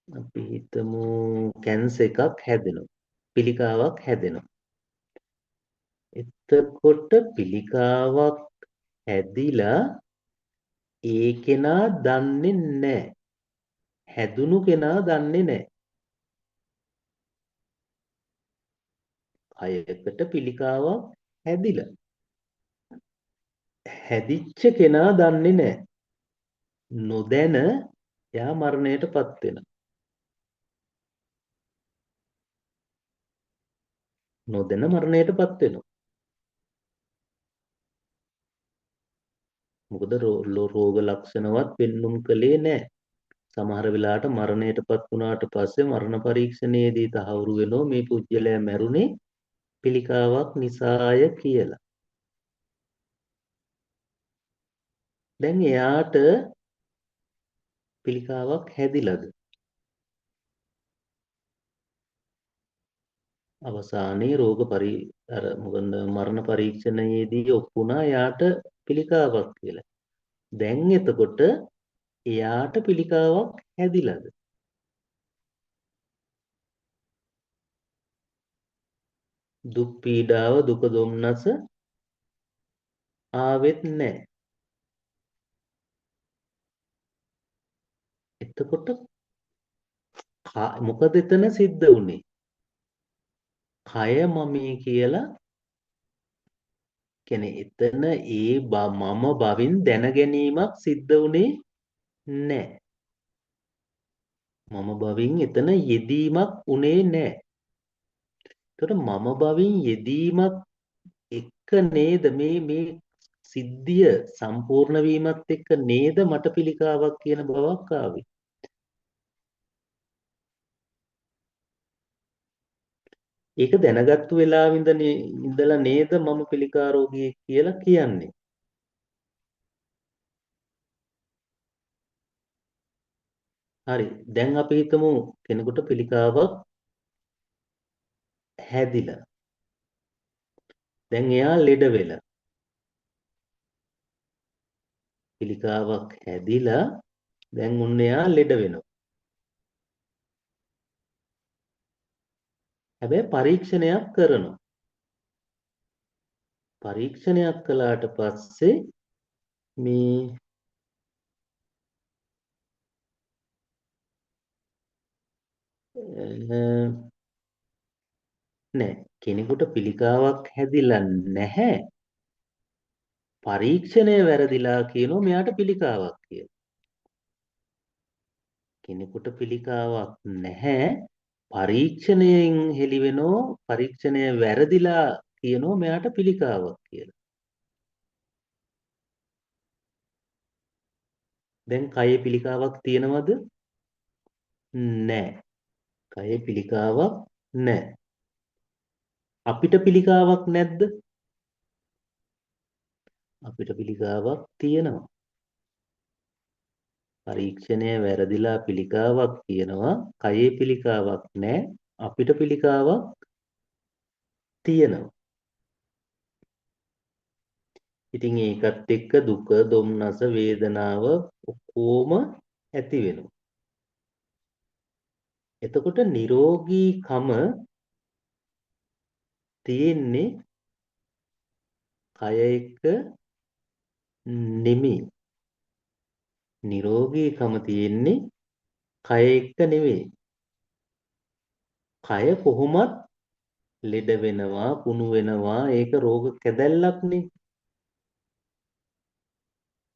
අපි හිතමු කැන්සර් එකක් හැදෙනවා. පිළිකාවක් හැදෙනවා. එතකොට පිළිකාවක් හැදිලා ඒ කෙනා දන්නේ නැහැ. හැදුණු කෙනා දන්නේ නැහැ. කයකට පිළිකාවක් හැදිලා. හැදිච්ච කෙනා දන්නේ නැහැ. නොදැන එයා මරණයටපත් වෙනවා. නොදැන මරණයටපත් වෙනවා. මොකද රෝග ලක්ෂණවත් පෙන්눔 කළේ නැහැ. සමහර වෙලාවට මරණයටපත් වුණාට පස්සේ මරණ පරීක්ෂණයේදී තහවුරු වෙනවා මේ පුජ්‍යලයා මැරුණේ පිළිකාවක් නිසාය කියලා. දැන් එයාට පිළිකාවක් හැදිලාද? අවසානයේ අර මොකද මරණ පරීක්ෂණයේදී ඔප්පුණා එයාට පිළිකාවක් කියලා. දැන් එතකොට එයාට පිළිකාවක් හැදිලාද? දුක් පීඩාව දුක දුම්නස ආවෙත් නැහැ. එතකොට මොකද එතන සිද්ධ වුනේ? කය මමී කියලා කියන්නේ එතන මම බවින් දැන ගැනීමක් සිද්ධ වුනේ නැහැ. මම බවින් එතන යෙදීමක් උනේ නැහැ. ඒතකොට මම බවින් යෙදීමක් එක්ක නේද මේ සිද්ධිය සම්පූර්ණ වීමත් එක්ක නේද මට පිළිකාවක් කියන බවක් ආවේ. ඒක දැනගත්තු වෙලාවෙ ඉඳලා නේද මම පිළිකා රෝගියෙක් කියලා කියන්නේ. හරි. දැන් අපි හිතමු කෙනෙකුට පිළිකාවක් හැදිලා. දැන් එයා ලෙඩ වෙලා. පිළිකාවක් හැදිලා දැන් උන් එයා ලෙඩ වෙනවා. හැබැයි පරීක්ෂණයක් කරනවා. පරීක්ෂණයක් කළාට පස්සේ මේ නෑ කෙනෙකුට පිළිකාවක් හැදිලා නැහැ. පරීක්ෂණය වැරදිලා කියනවා මෙයාට පිළිකාවක් කියලා. කෙනෙකුට පිළිකාවක් නැහැ. පරීක්ෂණයෙන් හෙළිවෙනෝ පරීක්ෂණය වැරදිලා කියනවා මෙයාට පිළිකාවක් කියලා. දැන් කයේ පිළිකාවක් තියෙනවද? නැහැ. කයේ පිළිකාවක් නැහැ. අපිට පිළිකාවක් නැද්ද? අපිට පිළිකාවක් තියෙනවා. පරීක්ෂණය වැරදිලා පිළිකාවක් තියෙනවා. කයේ පිළිකාවක් නැහැ. අපිට පිළිකාවක් තියෙනවා. ඉතින් ඒකත් එක්ක දුක, දුම්නස, වේදනාව ඔක්කොම ඇති වෙනවා. එතකොට නිරෝගීකම තියෙන්නේ කය එක්ක නෙමෙයි. නිරෝගීකම තියෙන්නේ කය එක්ක නෙවෙයි. කය කොහොමත් ලෙඩ වෙනවා, කුණු වෙනවා, ඒක රෝග කැදැල්ලක්නේ.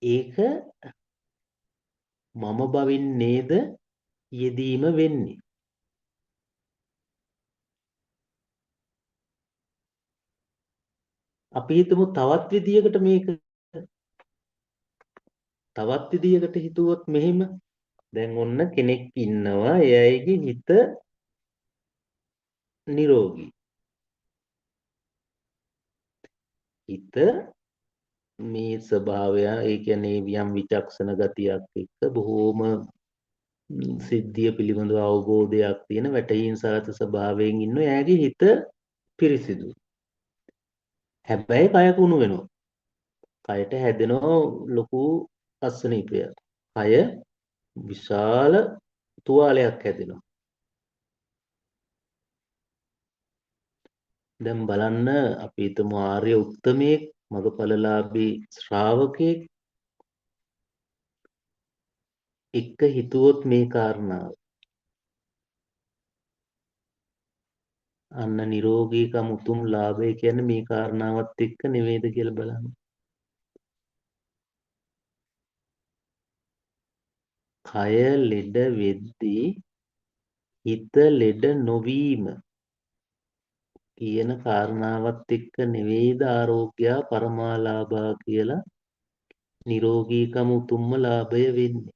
ඒක මම බවින් නේද යෙදීම වෙන්නේ. අපි හිතමු තවත් විදියකට මේක තවත් විදියකට හිතුවොත් මෙහෙම දැන් ඔන්න කෙනෙක් ඉන්නවා එයාගේ හිත නිරෝගී. හිත මේ ස්වභාවය ඒ කියන්නේ යම් විචක්ෂණ ගතියක් එක්ක බොහෝම සිද්ධිය පිළිබඳව අවබෝධයක් තියෙන වැටහීම් සහගත ස්වභාවයෙන් ඉන්න එයාගේ හිත පිරිසිදු. හැබැයි කය කුණු වෙනවා. කයට හැදෙනවා ලොකු අස්වනීපයක්. කය විශාල තුවාලයක් හැදෙනවා. දැන් බලන්න අපි හිතමු ආර්ය උත්තමයෙක් මගපලලාභී ශ්‍රාවකයෙක් එක්ක හිතුවොත් මේ කාරණාව අන්න නිරෝගීකම උතුම් ලාභය කියන්නේ මේ කාරණාවත් එක්ක නෙවෙයිද කියලා බලන්න. කය ලෙඩ වෙද්දී හිත ලෙඩ නොවීම කියන කාරණාවත් එක්ක නෙවෙයිද ආරෝග්‍ය පරමාලාභා කියලා නිරෝගීකම උතුම්ම ලාභය වෙන්නේ.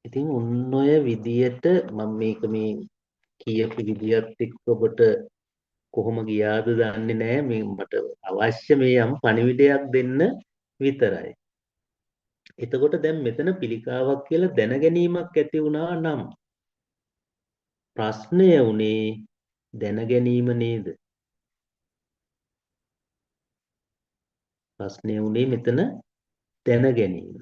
ඉතින් ඔන්න ඔය විදියට මම මේක මේ කියපු විදියත් එක්ක ඔබට කොහොම ගියාද දන්නේ නැහැ. මේ මට අවශ්‍ය මේ යම් පණිවිඩයක් දෙන්න විතරයි. එතකොට දැන් මෙතන පිළිකාවක් කියලා දැන ගැනීමක් ඇති වුණා නම් ප්‍රශ්නය උනේ දැන ගැනීම නේද? ප්‍රශ්නය උනේ මෙතන දැන ගැනීම.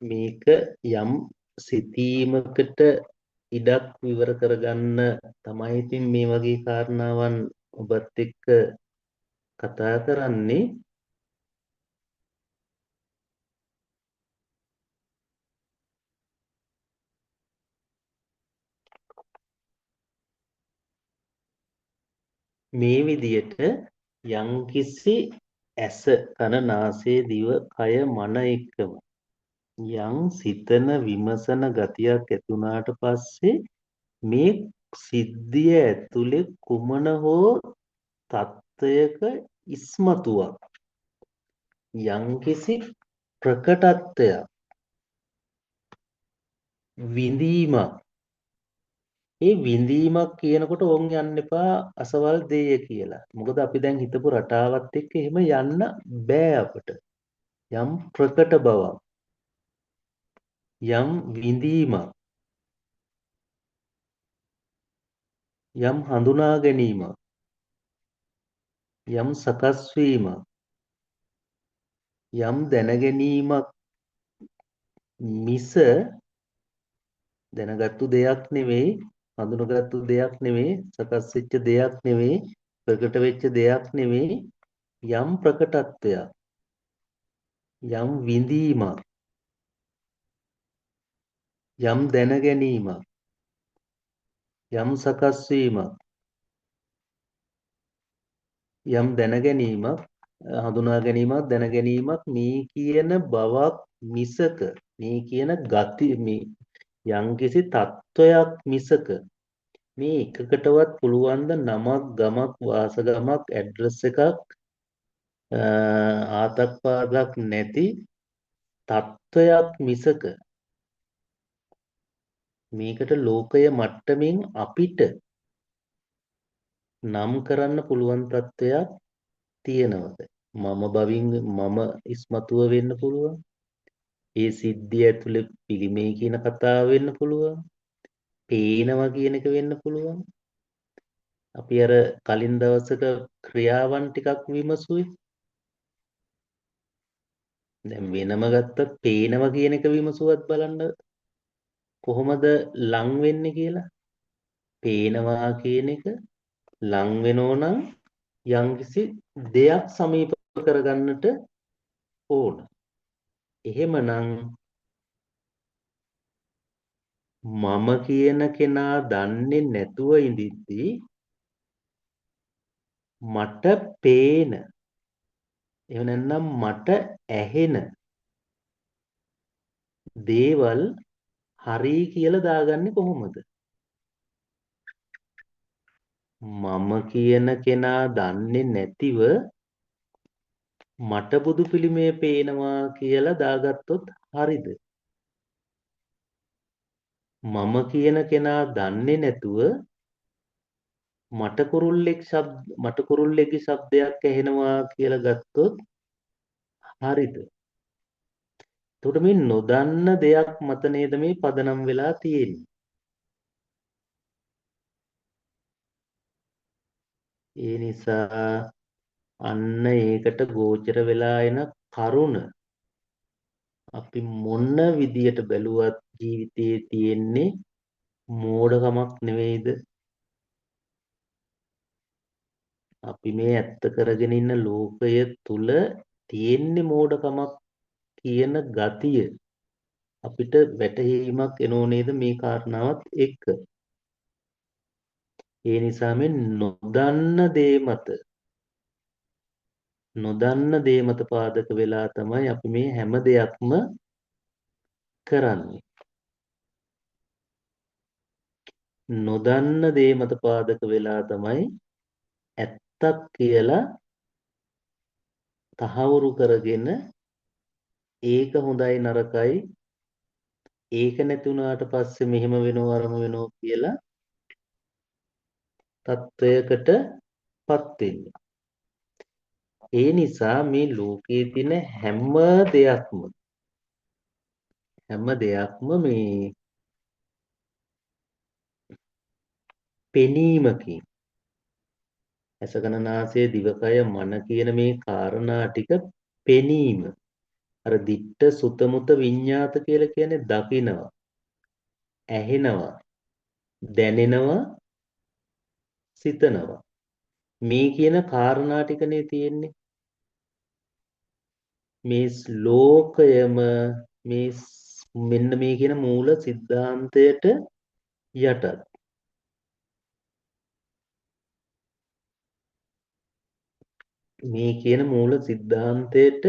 මේක යම් සිතීමකට ඉඩක් විවර කරගන්න තමයි ඉතින් මේ වගේ කාරණාවන් ඔබත් එක්ක කතා කරන්නේ. මේ විදියට යම්කිසි ඇස කන නාසය දිව කය මන එක්කම යම් සිතන විමසන ගතියක් ඇති වුණාට පස්සේ මේ සිද්ධිය ඇතුලේ කුමන හෝ තත්ත්වයක ඉස්මතුවක් යම්කිසි ප්‍රකටත්වයක් විඳීමක්. ඒ විඳීමක් කියනකොට ඕන් යන්න එපා අසවල් දෙය කියලා. මොකද අපි දැන් හිතපු රටාවත් එක්ක එහෙම යන්න බෑ අපට. යම් ප්‍රකට බවක්, යම් විඳීමක්, යම් හඳුනා ගැනීමක්, යම් සකස් වීමක්, යම් දැනගැනීමක් මිස දැනගත්තු දෙයක් නෙවෙයි, හඳුනාගත්තු දෙයක් නෙවෙයි, සකස් වෙච්ච දෙයක් නෙවෙයි, ප්‍රකට වෙච්ච දෙයක් නෙවෙයි. යම් ප්‍රකටත්වයක්, යම් විඳීමක්, යම් දැනගැනීමක්, යම් සකස් වීමක්, යම් දැනගැනීමක්, හඳුනා ගැනීමක්, දැනගැනීමක් මේ කියන බවක් මිසක මේ කියන ගති මේ යම්කිසි තත්වයක් මිසක මේ එකකටවත් පුළුවන් ද නමක් ගමක් වාසගමක් ඇඩ්‍රස් එකක් ආතක් පාදක් නැති තත්වයක් මිසක මේකට ලෝකය මට්ටමින් අපිට නම් කරන්න පුළුවන් තත්වයක් තියෙනවද? මම බවින් මම ඉස්මතුව වෙන්න පුළුවන්. ඒ සිද්ධිය ඇතුලේ පිළිමේ කියන කතාව වෙන්න පුළුවන්. පේනවා කියන එක වෙන්න පුළුවන්. අපි අර කලින් දවසක ක්‍රියාවන් ටිකක් විමසුවේ. දැන් වෙනම ගත්තත් පේනවා කියන එක විමසුවත් බලන්න කොහොමද ලං වෙන්නේ කියලා. පේනවා කියන එක ලං වෙනෝ නම් යම්කිසි දෙයක් සමීප කරගන්නට ඕන. එහෙමනම් මම කියන කෙනා දන්නේ නැතුව ඉඳිද්දී මට පේන එහෙම නැත්නම් මට ඇහෙන දේවල් හරි කියලා දාගන්නේ කොහොමද? මම කියන කෙනා දන්නේ නැතිව මට බුදු පිළිමය පේනවා කියලා දාගත්තොත් හරිද? මම කියන කෙනා දන්නේ නැතුව මට කුරුල්ලෙක්ගේ ශබ්දයක් ඇහෙනවා කියලා ගත්තොත් හරිද? එතකොට මේ නොදන්න දෙයක් මත නේද මේ පදනම් වෙලා තියෙන්නේ. ඒ නිසා අන්න ඒකට ගෝචර වෙලා එන කරුණ අපි මොන විදියට බැලුවත් ජීවිතයේ තියෙන්නේ මෝඩකමක් නෙවෙයිද? අපි මේ ඇත්ත කරගෙන ඉන්න ලෝකය තුල තියෙන්නේ මෝඩකමක් කියන ගතිය අපිට වැටහීමක් එනෝ නේද මේ කාරණාවත් එක්ක. ඒ නිසා මේ නොදන්න දේ මත පාදක වෙලා තමයි අපි මේ හැම දෙයක්ම කරන්නේ. නොදන්න දේ මත පාදක වෙලා තමයි ඇත්තක් කියලා තහවුරු කරගෙන ඒක හොඳයි නරකයි ඒක නැති වුණාට පස්සේ මෙහෙම වෙනව අරම වෙනව කියලා තත්වයකටපත් වෙන්නේ. ඒ නිසා මේ ලෝකයේ තියෙන හැම දෙයක්ම මේ පෙනීමකින් ඇසකනාසය දිවකය මන කියන මේ කාරණා ටික පෙනීම අර දිට්ඨ සුත මුත විඤ්ඤාත කියලා කියන්නේ දකිනවා ඇහෙනවා දැනෙනවා සිතනවා මේ කියන කාරණා ටිකනේ තියෙන්නේ මේ ලෝකයම මේ මෙන්න මේ කියන මූල સિદ્ધාන්තයට යටත් මේ කියන මූල સિદ્ધාන්තයට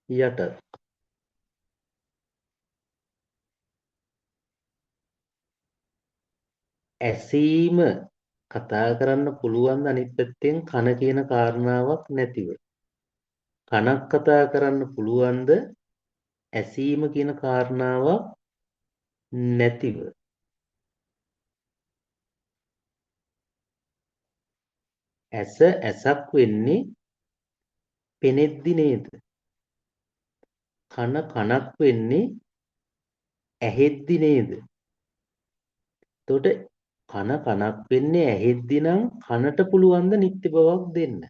යටත් ඇසීම කතා කරන්න පුළුවන් අනිත් පැත්තෙන් කන කියන කාරණාවක් නැතිව කනක් කතා කරන්න පුළුවන්ද ඇසීම කියන කාරණාවක් නැතිව ඇසක් වෙන්නේ පෙනෙද්දි නේද කනක් වෙන්නේ ඇහෙද්දි නේද එතකොට කනක් වෙන්නේ ඇහෙද්දි නම් කනට පුළුවන් ද නිත්‍ය බවක් දෙන්න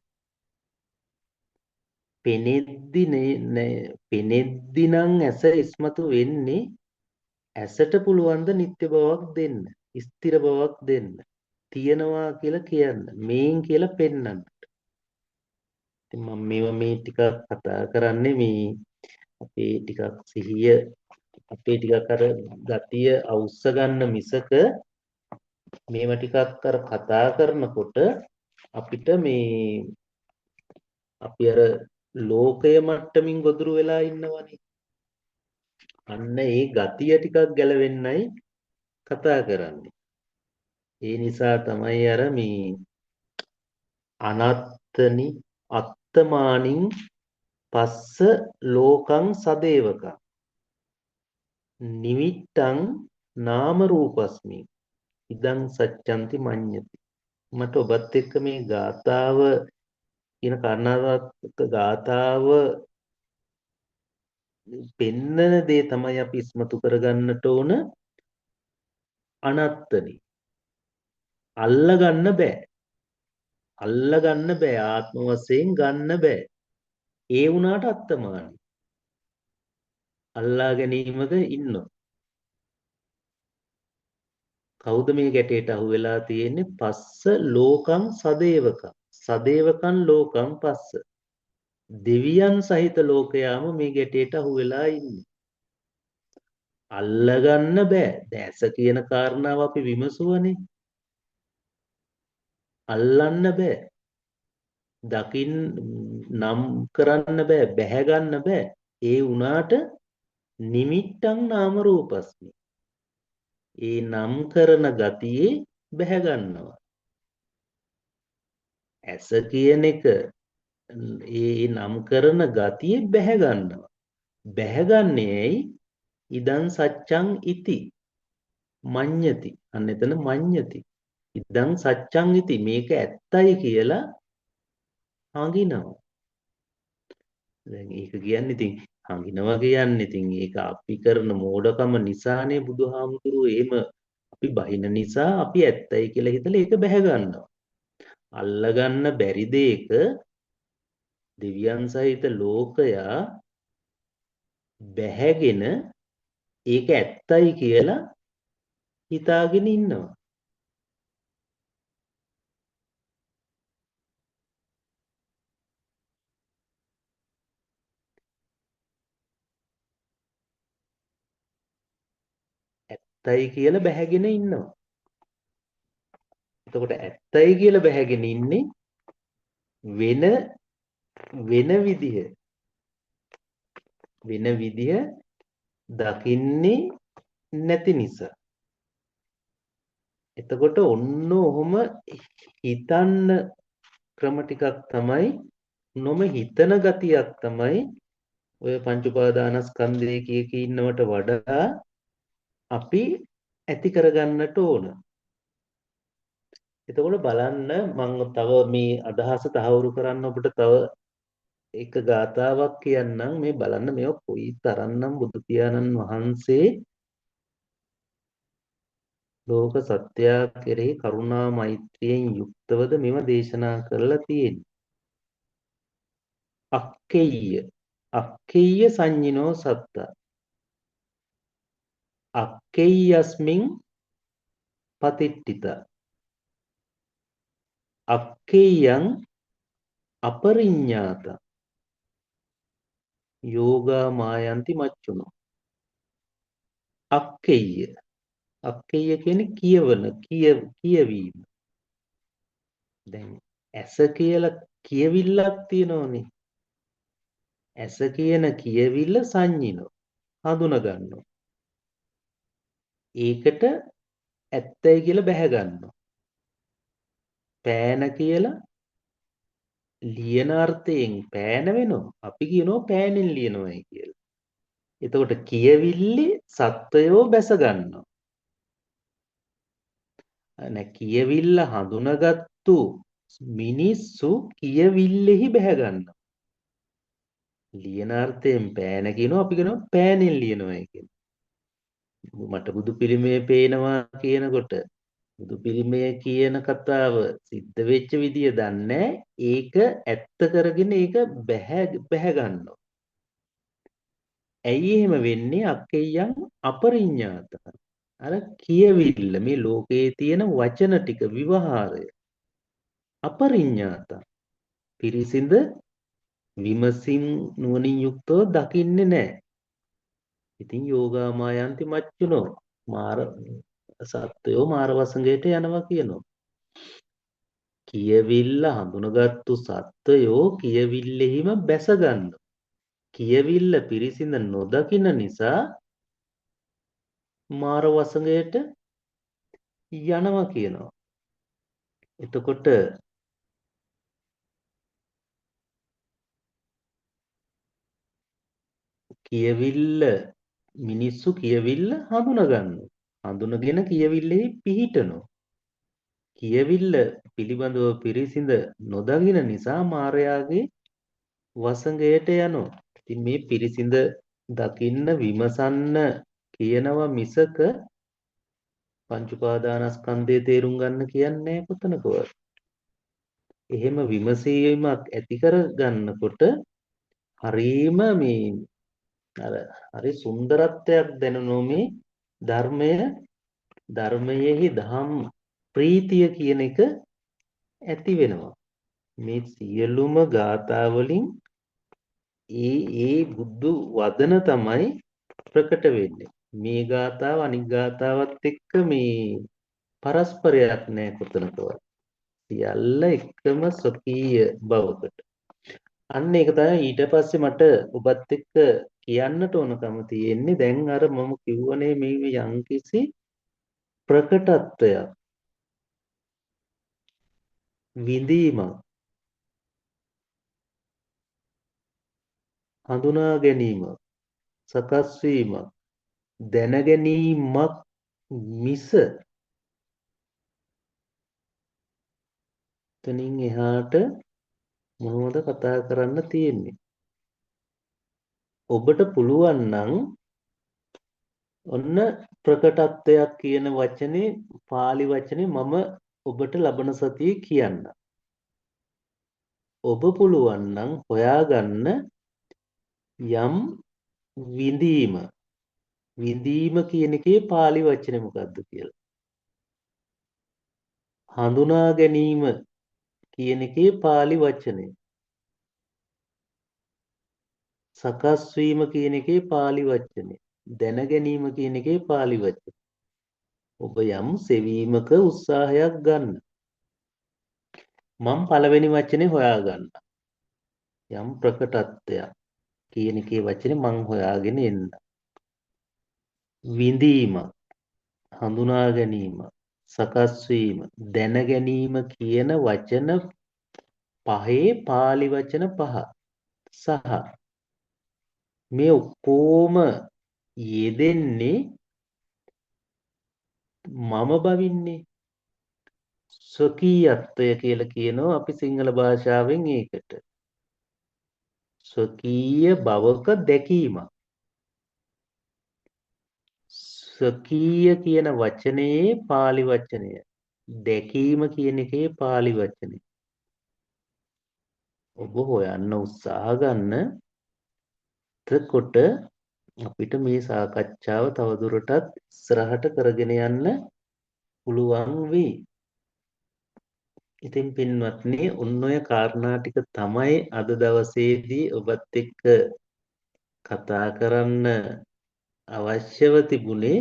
පෙනෙද්දි නම් ඇස ඉස්මතු වෙන්නේ ඇසට පුළුවන් ද නිත්‍ය බවක් දෙන්න ස්ථිර බවක් දෙන්න තියනවා කියලා කියන්න මේන් කියලා පෙන්වන්න ඉතින් මම මේ ටිකක් කතා කරන්නේ මේ අපේ ටිකක් සිහිය අපේ ටිකක් අර ගතිය අවුස්ස ගන්න මිසක මේවා ටිකක් අර කතා කරනකොට අපිට මේ අපි අර ලෝකය මට්ටමින් ගොදුරු වෙලා ඉන්නවනේ අන්න ඒ ගතිය ටිකක් ගැලවෙන්නයි කතා කරන්නේ. ඒ නිසා තමයි අර මේ අනත්තනි අත්තමානින් පස්ස ලෝකං සදේවකං නිවිට්ටං නාම රූපස්මි ඉදං සච්ඡන්ති මඤ්ඤති. මට ඔබත් එක්ක මේ ගාථාව කියන කර්ණාටක ගාථාව පෙන්නන දේ තමයි අපි ඉස්මතු කරගන්නට ඕන. අනත්තනි අල්ල ගන්න බෑ ආත්ම වශයෙන් ගන්න බෑ. ඒ වුණාට අත්තමානයි අල්ලා ගැනීමක ඉන්නවා. කවුද මේ ගැටේට අහු වෙලා තියෙන්නේ? පස්ස ලෝකං සදේවකං සදේවකං ලෝකං පස්ස දෙවියන් සහිත ලෝකයාම මේ ගැටේට අහු වෙලා ඉන්නේ. අල්ලගන්න බෑ. දැස කියන කාරණාව අපි විමසුවනේ. අල්ලන්න බෑ. දකින් නම් කරන්න බෑ. බැහැ ගන්න බෑ. ඒ වුණාට නිමිත්තං නාම රූපස්මි. ඒ නම් කරන ගතියේ බැහැ ගන්නවා. ඇස කියන එක ඒ නම් කරන ගතියේ බැහැ ගන්නවා. බැහැ ගන්නේ ඇයි? ඉදං සච්ඡං ඉති මඤ්ඤති. අන්න එතන මඤ්ඤති. ඉදං සච්ඡං ඉති මේක ඇත්තයි කියලා හඟිනවා. දැන් ඒක කියන්නේ ඉතින් හඟිනවා කියන්නේ ඉතින් ඒක අපි කරන මෝඩකම නිසානේ බුදුහාමුදුරුවෝ එහෙම අපි බහින නිසා අපි ඇත්තයි කියලා හිතලා ඒක බැහැ ගන්නවා. අල්ලගන්න බැරි දෙයක දෙවියන් සහිත ලෝකයා බැහැගෙන ඒක ඇත්තයි කියලා හිතාගෙන ඉන්නවා. ඇත්තයි කියලා බැහැගෙන ඉන්නවා. එතකොට ඇත්තයි කියලා බැහැගෙන ඉන්නේ වෙන වෙන විදිහ දකින්නේ නැති නිසා. එතකොට ඔන්න ඔහොම හිතන්න ක්‍රම ටිකක් තමයි නොම හිතන ගතියක් තමයි ඔය පංච උපාදානස්කන්ධය කිය කී ඉන්නවට වඩා අපි ඇති කරගන්නට ඕන. එතකොට බලන්න මම තව මේ අදහස තහවුරු කරන්න ඔබට තව එක ගාතාවක් කියන්නම්. මේ බලන්න මේව කොයි තරම්නම් බුදු පියාණන් වහන්සේ ලෝක සත්‍යය කෙරෙහි කරුණා මෛත්‍රියෙන් යුක්තවද මෙව දේශනා කරලා තියෙන්නේ. අක්කෙය්‍ය සංඤිනෝ සත්ත අක්කෙය්‍යස්මින් පතිට්ඨිත අක්කෙය්‍යං අපරිඤ්ඤාත යෝගා මායන්ති මච්චුනෝ. අක්කෙය්‍ය කියන්නේ කියවීම. දැන් ඇස කියලා කියවිල්ලක් තියෙනෝනේ. ඇස කියන කියවිල්ල සංඤිනෝ හඳුනා ගන්නවා. ඒකට ඇත්තයි කියලා බැහැ ගන්නවා. පෑන කියලා ලියන අර්ථයෙන් පෑන වෙනවා. අපි කියනවා පෑනෙන් ලියනවායි කියලා. එතකොට කියවිල්ලේ සත්වයෝ බැස ගන්නවා. කියවිල්ල හඳුනාගත්තු මිනිස්සු කියවිල්ලෙහි බැහැ ගන්නවා. ලියන අර්ථයෙන් පෑන කියනවා අපි කියනවා පෑනෙන් ලියනවායි කියලා. මට බුදු පිළිමේ පේනවා කියනකොට බුදු පිළිමය කියන කතාව සිද්ධ වෙච්ච විදිය දන්නේ ඒක ඇත්ත කරගෙන ඒක බැහැ ගන්නවා. ඇයි එහෙම වෙන්නේ? අක්කෙයන් අපරිඤ්ඤාත. අර කියවිල්ල මේ ලෝකයේ තියෙන වචන ටික විවහාරය අපරිඤ්ඤාත. පිරිසිඳ විමසින් නුවණින් යුක්තව දකින්නේ නැහැ. ඉතින් යෝගා මායන්ති මච්චුනෝ මාර සත්වයෝ මාර වසඟයට යනවා කියනවා. කියවිල්ල හඳුනගත්තු සත්වයෝ කියවිල්ලෙහිම බැස ගන්නවා. කියවිල්ල පිරිසිඳ නොදකින නිසා මාර වසඟයට යනවා කියනවා. එතකොට කියවිල්ල මිනිස්සු කියවිල්ල හඳුනගන්නවා. හඳුනගෙන කියවිල්ලෙහි පිහිටනවා. කියවිල්ල පිළිබඳව පිරිසිඳ නොදකින නිසා මාරයාගේ වසඟයට යනවා. ඉතින් මේ පිරිසිඳ දකින්න විමසන්න කියනවා මිසක පංච උපාදානස්කන්ධය තේරුම් ගන්න කියන්නේ කොතනකවත්. එහෙම විමසීමක් ඇති කර ගන්නකොට හරීම මේ අර හරි සුන්දරත්වයක් දැනෙනවා මේ ධර්මයෙහි දහම් ප්‍රීතිය කියන එක ඇති වෙනවා. මේ සියලුම ගාථා වලින් ඒ බුදු වදන තමයි ප්‍රකට වෙන්නේ. මේ ගාථාව අනිත් ගාථාවත් එක්ක මේ පරස්පරයක් නැහැ කොතනකවත්. සියල්ල එකම ස්වකීය බවකට. අන්න ඒක තමයි ඊට පස්සේ මට ඔබත් එක්ක කියන්නට ඕනකම තියෙන්නේ. දැන් අර මම කිව්වනේ මේ යම්කිසි ප්‍රකටත්වයක් විඳීමක් හඳුනා ගැනීමක් සකස් වීමක් දැන ගැනීමක් මිස තනින් එහාට මොනවද කතා කරන්න තියෙන්නේ. ඔබට පුළුවන් නම් ඔන්න ප්‍රකටත්වයක් කියන වචනේ පාලි වචනේ මම ඔබට ලබන සතියේ කියන්න. ඔබ පුළුවන් නම් හොයාගන්න යම් විඳීම කියන එකේ පාලි වචනේ මොකක්ද කියලා. හඳුනා ගැනීම කියන එකේ පාලි වචනේ. සකස් වීම කියන එකේ පාලි වචනේ. දැන ගැනීම කියන එකේ පාලි වචනේ. ඔබ යම් සෙවීමක උත්සාහයක් ගන්න. මම පළවෙනි වචනේ හොයාගන්න. යම් ප්‍රකටත්වයක් කියන එකේ වචනේ මං හොයාගෙන එන්න. විඳීම, හඳුනා ගැනීම, සකස් වීම, දැන ගැනීම කියන වචන පහේ පාලි වචන පහ සහ මේ ඔක්කොම යෙදෙන්නේ මම බවින්නේ ස්වකීයත්වය කියලා කියනවා අපි සිංහල භාෂාවෙන් ඒකට. ස්වකීය බවක දැකීමක්. ස්වකීය කියන වචනයේ පාලි වචනය. දැකීම කියන එකේ පාලි වචනය. ඔබ හොයන්න උත්සාහ ගන්න. එතකොට අපිට මේ සාකච්ඡාව තවදුරටත් ඉස්සරහට කරගෙන යන්න පුළුවන් වෙයි. ඉතින් පින්වත්නි ඔන්න ඔය කාරණා ටික තමයි අද දවසේදී ඔබත් එක්ක කතා කරන්න අවශ්‍යව තිබුණේ.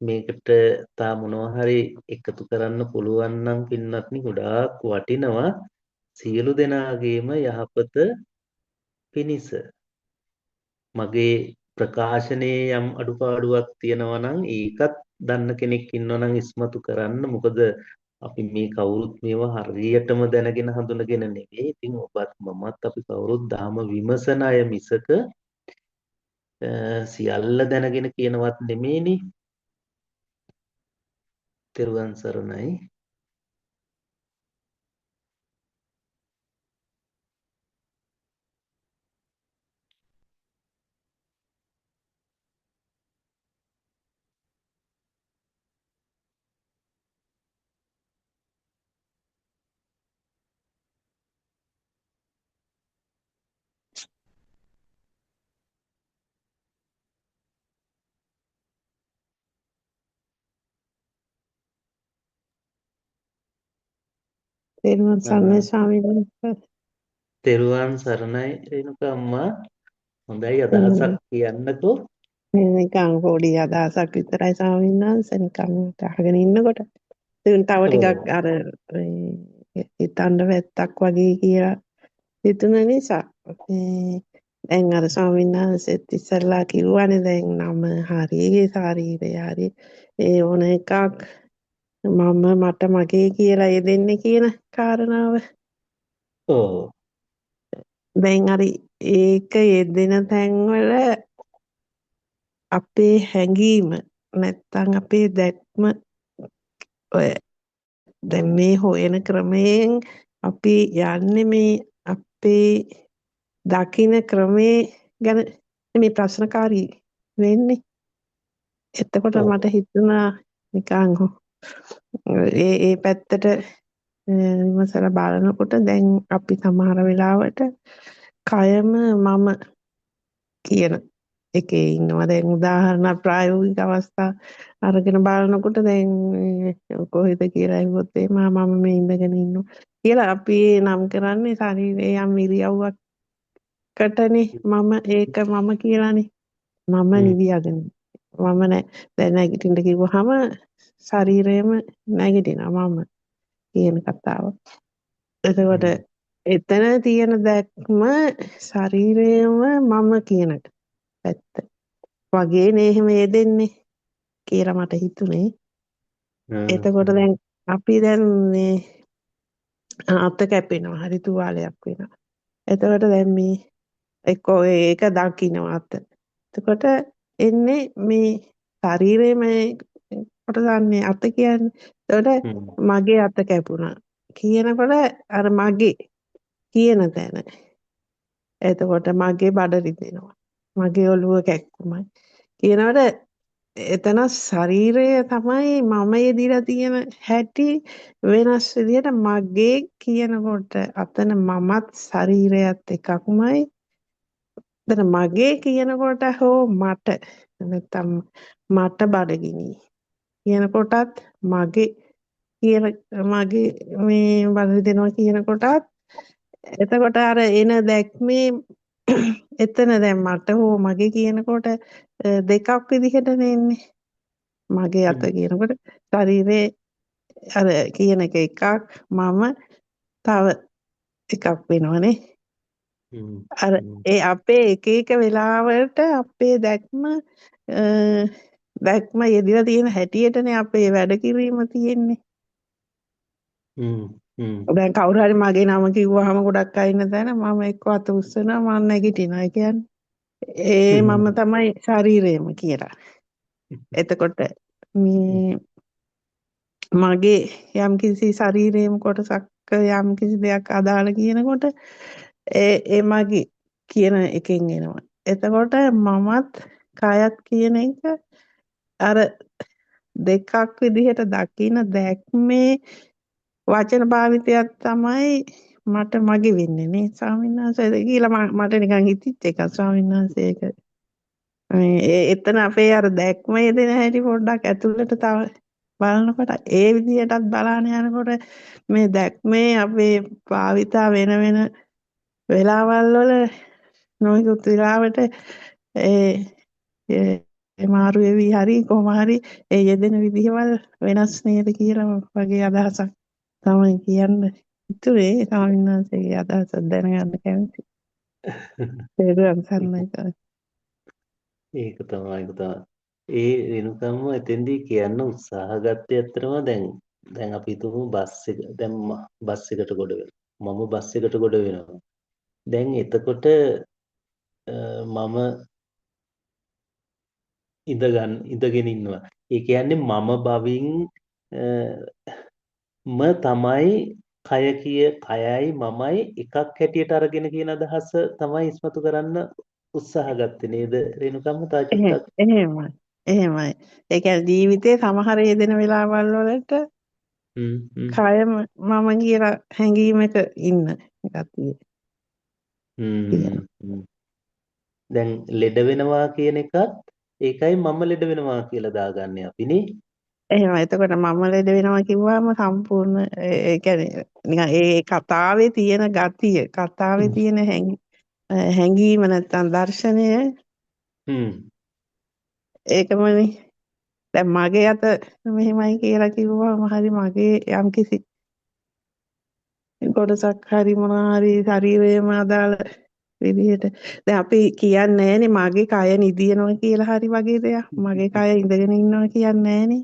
මේකට තා මොනවා හරි එකතු කරන්න පුළුවන් නම් පින්වත්නි ගොඩාක් වටිනවා. සියලු දෙනාගේම යහපත පිණිස. මගේ ප්‍රකාශනයේ යම් අඩුපාඩුවක් තියෙනවා නම් ඒකත් දන්න කෙනෙක් ඉන්නවා නම් ඉස්මතු කරන්න. මොකද අපි මේ කවුරුත් මේවා හරියටම දැනගෙන හඳුනගෙන නෙවෙයි. ඉතින් ඔබත් මමත් අපි කවුරුත් ධර්ම විමසන අය මිසක සියල්ල දැනගෙන කියනවත් නෙමෙයිනේ. තෙරුවන් සරණයි. තෙරුවන් සරණයි ස්වාමීන් වහන්සේ. තෙරුවන් සරණයි රේණුකා අම්මා. හොඳයි අදහසක් කියන්නකෝ. නිකන් පොඩි අදහසක් විතරයි ස්වාමීන් වහන්සේ. නිකන් අහගෙන ඉන්නකොට තව ටිකක් අර හිතන්න වැත්තක් වගේ කියලා හිතුන නිසා දැන් අර ස්වාමීන් වහන්සේත් ඉස්සල්ලා කිව්වනේ දැන් නම හරි ශරීරය හරි ඒ ඕන එකක් මට මගේ කියලා යෙදෙන්නේ කියන කාරණාව ඔව්. දැන් අර ඒක යෙදෙන තැන්වල අපේ හැඟීම නැත්තම් අපේ දැක්ම ඔය දැන් මේ හොයන ක්‍රමයෙන් අපි යන්නේ මේ අපේ දකින්න ක්‍රමේ ගැන මේ ප්‍රශ්නකාරී වෙන්නේ. එතකොට ඔව්. මට හිතුණා නිකන් ඒ පැත්තට විමසලා බලනකොට දැන් අපි සමහර වෙලාවට කයම මම කියන එකේ ඉන්නවා. දැන් උදාහරණ ප්‍රායෝගික අවස්ථා අරගෙන බලනකොට දැන් කොහෙද කියලා ඇහුවොත් මම මේ ඉඳගෙන ඉන්නවා කියලා අපි නම් කරන්නේ ශරීරයේ යම් ඉරියව්වකටනේ මම ඒක මම කියලානේ. මම හ්ම්. නිදියාගෙන මම නෑ දැන් නැගිටින්න කිව්වහම ශරීරයම නැගිටිනවා මම කියන කතාව. එතකොට හ්ම්. එතන තියෙන දැක්ම ශරීරයම මම කියන පැත්ත. වගේ නේ එහෙම යෙදෙන්නේ කියලා මට හිතුනේ. එතකොට හ්ම්. දැන් අපි දැන් මේ අත කැපෙනවා හරි තුවාලයක් වෙනවා. එතකොට දැන් මේ එක්කෝ ඒක දකින්නවා අත. එතකොට එන්නේ මේ ශරීරයේම කොටසන්නේ අත කියන්නේ. එතකොට හ්ම්. මගේ අත කැපුණා කියනකොට අර මගේ කියන තැන. එතකොට මගේ බඩ රිදෙනවා. මගේ ඔළුව කැක්කුමයි. කියනකොට එතන ශරීරය තමයි මම යෙදිලා තියෙන හැටි වෙනස් විදිහට මගේ කියනකොට අතන මමත් ශරීරයත් එකක්මයි. එතන මගේ කියනකොට හෝ මට නැත්තම් මට බඩගිනි කියනකොටත් මගේ කියන මගේ මේ බඩ දෙනවා කියනකොටත් එතකොට අර එන දැක්මේ එතන දැන් මට හෝ මගේ කියනකොට දෙකක් විදිහට එන්නේ. මගේ අත හ්ම්. කියනකොට ශරීරේ අර කියන එක එකක් මම තව එකක් වෙනවනේ. හ්ම්. අර හ්ම්. ඒ අපේ එක එක වෙලාවට අපේ දැක්ම යෙදලා තියෙන හැටියටනේ අපේ වැඩ කිරීම තියෙන්නේ. හ්ම්. හ්ම්. දැන් කවුරු හරි මගේ නම කිව්වහම ගොඩක් අය ඉන්න තැන මම එක්ක අත උස්සනවා මම නැගිටිනවා. ඒ කියන්නේ ඒ මම තමයි ශරීරයම කියලා. එතකොට මේ මගේ යම්කිසි ශරීරයේම කොටසක් යම්කිසි දෙයක් අදාළ කියනකොට ඒ මගේ කියන එකෙන් එනවා. එතකොට මමත් කයත් කියන එක අර දෙකක් විදිහට දකින දැක්මේ වචන භාවිතයක් තමයි මට මගේ වෙන්නේ නේ ස්වාමීන් වහන්සේ කියලා මට නිකන් හිතිච්ච එක ස්වාමීන් වහන්සේ ඒක එතන අපේ අර දැක්ම යෙදෙන හැටි පොඩ්ඩක් ඇතුළට තව බලනකොට ඒ විදිහටත් බලාන යනකොට මේ දැක්මේ අපේ භාවිතා වෙන වෙන වෙලාවල් වල නොයෙකුත් වෙලාවට ඒ මාරු වෙවි හරි කොහොම හරි ඒ යෙදෙන විදිහවල් වෙනස් නේද කියලා වගේ අදහසක් තමයි කියන්න හිතුවේ ස්වාමීන් වහන්සේගේ අදහසක් දැනගන්න කැමතියි. ඒක සම්මතයි. ඒක තමයි ඒක තමයි. ඒ වෙනුකම්ම එතෙන්දී කියන්න උත්සාහ ගත්තේ ඇත්තටම දැන් අපි හිතමු බස් එකට ගොඩ වෙනවා. මම බස් එකට ගොඩ වෙනවා. දැන් එතකොට මම ඉඳගෙන ඉන්නවා. ඒ කියන්නේ මම බවින් තමයි කයයි මමයි එකක් හැටියට අරගෙන කියන අදහස තමයි ඉස්මතු කරන්න උත්සාහ ගත්තේ නේද රේණුකම්ම තා චුට්ටක් එහෙමයි. එහෙමයි. ඒ කියන්නේ ජීවිතේ සමහර යෙදෙන වෙලාවල් වලට කයම මම කියලා හැඟීමක ඉන්න එකක් තියෙනවා. දැන් ලෙඩ වෙනවා කියන එකත් ඒකයි මම ලෙඩ වෙනවා කියලා දාගන්නේ අපිනේ. එහෙමයි. එතකොට මම ලෙඩ වෙනවා කිව්වම සම්පූර්ණ ඒ කියන්නේ නිකන් ඒ කතාවේ තියෙන ගතිය, කතාවේ තියෙන හැඟීම නැත්තම් දර්ශනය ඒකමනේ. දැන් මගේ අත මෙහෙමයි කියලා කිව්වම හරි මගේ යම්කිසි කොටසක් හරි මොනවා හරි ශරීරයේම අදාළ විදිහට. දැන් අපි කියන්නේ නැහනේ මගේ කය නිදිනවා කියලා හරි වගේ දෙයක්. මගේ කය ඉඳගෙන ඉන්නවා කියන්නේ නැහනේ.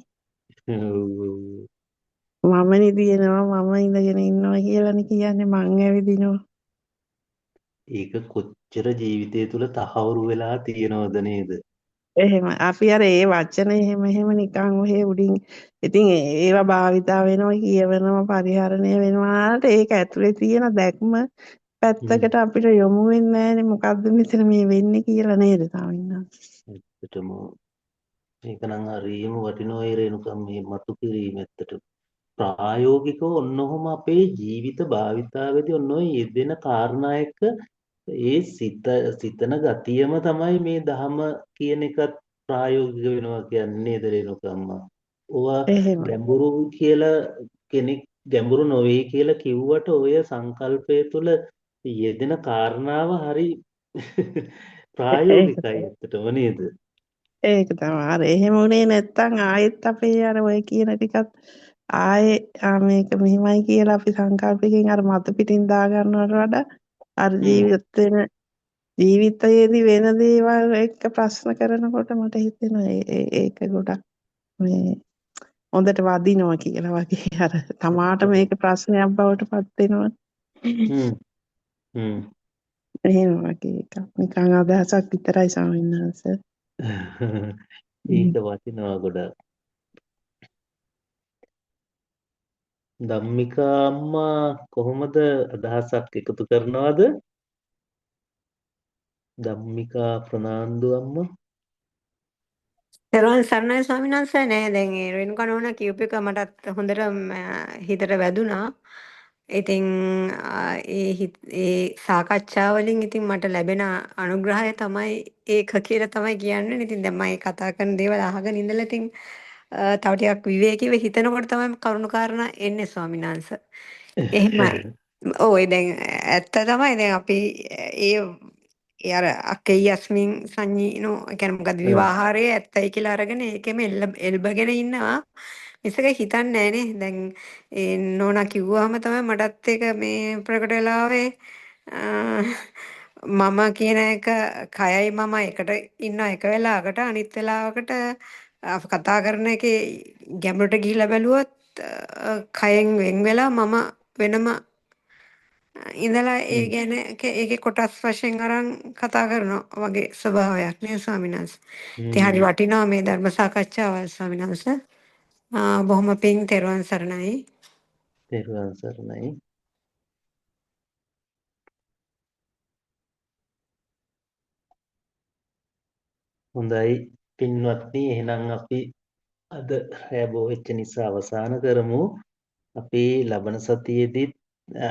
මම නිදිනවා මම ඉඳගෙන ඉන්නවා කියලානේ කියන්නේ මං ඇවිදිනවා. ඒක කොච්චර ජීවිතය තුළ තහවුරු වෙලා තියෙනවද නේද? එහෙම අපි අර ඒ වචන එහෙම නිකන් ඔහේ උඩින් ඉතින් ඒවා භාවිතා වෙනවා කියවෙනවා පරිහරණය වෙනවාට ඒක ඇතුලේ තියෙන දැක්ම පැත්තකට අපිට යොමු වෙන්නේ නැහැනේ මොකද්ද මෙතන මේ වෙන්නේ කියලා නේද තාමිනා. ඇත්තටම මේක නම් හරියම වටිනවා ඒ රේණුකම් මේ මතු කිරීම ඇත්තට. ප්‍රායෝගිකව ඔන්නෝම අපේ ජීවිත භාවිතාවේදී ඔන්න ඔය යෙදෙන කාරණා එක්ක ඒ සිතන ගතියම තමයි මේ ධහම කියන එකත් ප්‍රායෝගික වෙනවා කියන්නේ නේද රේණුකම්මා. ඕවා එහෙමයි. ගැඹුරු කියලා කෙනෙක් ගැඹුරු නොවේ කියලා කිව්වට ඔය සංකල්පය තුළ යෙදෙන කාරණාව හරි ඒක ප්‍රායෝගිකයි ඇත්තටම නේද? ඒක තමයි. අර එහෙම උනේ නැත්තම් ආයෙත් අපේ අර ඔය කියන ටිකත් ආයේ මේක මෙහිමයි කියලා අපි සංකල්පකින් අර මත පිටින් දා ගන්නවට වඩා අර හ්ම්. ජීවිතයේදී වෙන දේවල් එක්ක ප්‍රශ්න කරනකොට මට හිතෙනවා ඒක ගොඩක් මේ හොඳට වදිනවා කියලා වගේ අර තමාට මේක ප්‍රශ්නයක් බවට පත් වෙනවා. හ්ම්. හ්ම්. එහෙම වගේ එකක්. නිකන් අදහසක් විතරයි ස්වාමීන් වහන්සේ. ඒක වටිනවා ගොඩක්. ධම්මිකා අම්මා කොහොමද අදහසක් එකතු කරනවද? ධම්මිකා ප්‍රනාන්දු අම්මා. තෙරුවන් සරණයි ස්වාමීන් වහන්සේ. නෑ දැන් ඒ රේණුකා නෝනා කියූප එක මටත් හොඳට හිතට වැදුනා. ඉතින් ඒ සාකච්ඡා වලින් ඉතින් මට ලැබෙන අනුග්‍රහය තමයි ඒක කියලා තමයි කියන්නේ. ඉතින් දැන් මම කතා කරන දේවල් අහගෙන ඉඳලා ඉතින් තව ටිකක් විවේකීව හිතනකොට තමයි කරුණාකාරණා එන්නේ ස්වාමීන් වහන්සේ. එහෙමයි. ඔව් ඒ දැන් ඇත්ත තමයි දැන් අපි ඒ අර අකේ යස්මින් සංඤීනෝ කියන්නේ මොකද්ද විවාහාරයේ ඇත්තයි කියලා අරගෙන ඒකෙම එල්බගෙන ඉන්නවා මිසක හිතන්නේ නැහනේ දැන් ඒ නෝනා කිව්වහම තමයි මටත් ඒක මේ ප්‍රකට වෙලා ආවේ මම කියන එක කයයි මම එකට ඉන්නවා එක වෙලාවකට අනිත් වෙලාවකට කතා කරන එකේ ගැඹුරට ගිහිල්ලා බැලුවොත් කයෙන් වෙන් වෙලා මම වෙනම ඉඳලා ඒ ගැන ඒකේ කොටස් වශයෙන් අරන් කතා කරනවා වගේ ස්වභාවයක් නේ ස්වාමීන් වහන්සේ. ඉතින් හරි වටිනවා මේ ධර්ම සාකච්ඡාව ස්වාමීන් වහන්සේ. බොහොම පිං තෙරුවන් සරණයි. තෙරුවන් සරණයි. හොඳයි පින්වත්නි එහෙනම් අපි අද රැබෝ වෙච්ච නිසා අවසන් කරමු. අපි ලබන සතියේදීත්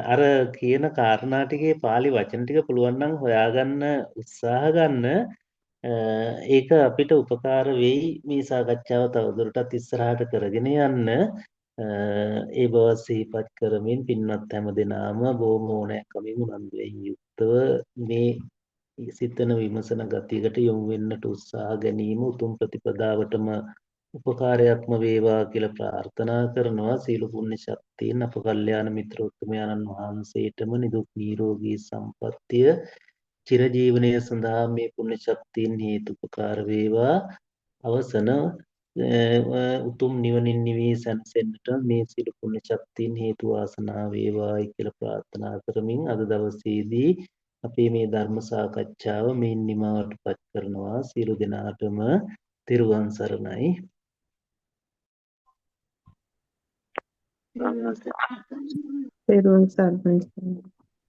අර කියන කාරණා ටිකේ pāli වචන ටික පුළුවන් නම් හොයාගන්න උත්සාහ ගන්න. ඒක අපිට උපකාර වෙයි මේ සාකච්ඡාව තවදුරටත් ඉස්සරහට කරගෙන යන්න. ඒ බව සිහිපත් කරමින් පින්වත් හැම දෙනාම බොහොම ඕනෑකමින් උනන්දුවෙන් යුක්තව මේ සිතන විමසන ගතියකට යොමු වෙන්නට උත්සාහ ගැනීම උතුම් ප්‍රතිපදාවටම උපකාරයක්ම වේවා කියලා ප්‍රාර්ථනා කරනවා. සීල පුණ්‍ය ශක්තියෙන් අප කල්යාණ මිත්‍රෝත්තමයන්න් වහන්සේටම නිදුක් නිරෝගී සම්පන්නිය චිරජීවනය සඳහා මේ පුණ්‍ය ශක්තියින් හේතුපකාර වේවා. අවසන උතුම් නිවනින් නිවී සැනසෙන්නට මේ සියලු පුණ්‍ය ශක්තියින් හේතු වාසනා වේවායි කියලා ප්‍රාර්ථනා කරමින් අද දවසේදී අපේ මේ ධර්ම සාකච්ඡාව මේ නිමවටපත් කරනවා. සියලු දෙනාටම තෙරුවන් සරණයි. තෙරුවන් සරණයි.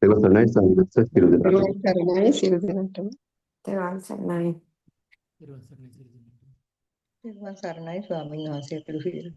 තෙරුවන් සරණයි සංඝ සියලු දෙනාට. තෙරුවන් සරණයි සියලු දෙනාටම. තෙරුවන් සරණයි. තෙරුවන් සරණයි සියලු දෙනාට. තෙරුවන් සරණයි ස්වාමීන් වහන්සේ පිළිසිරි.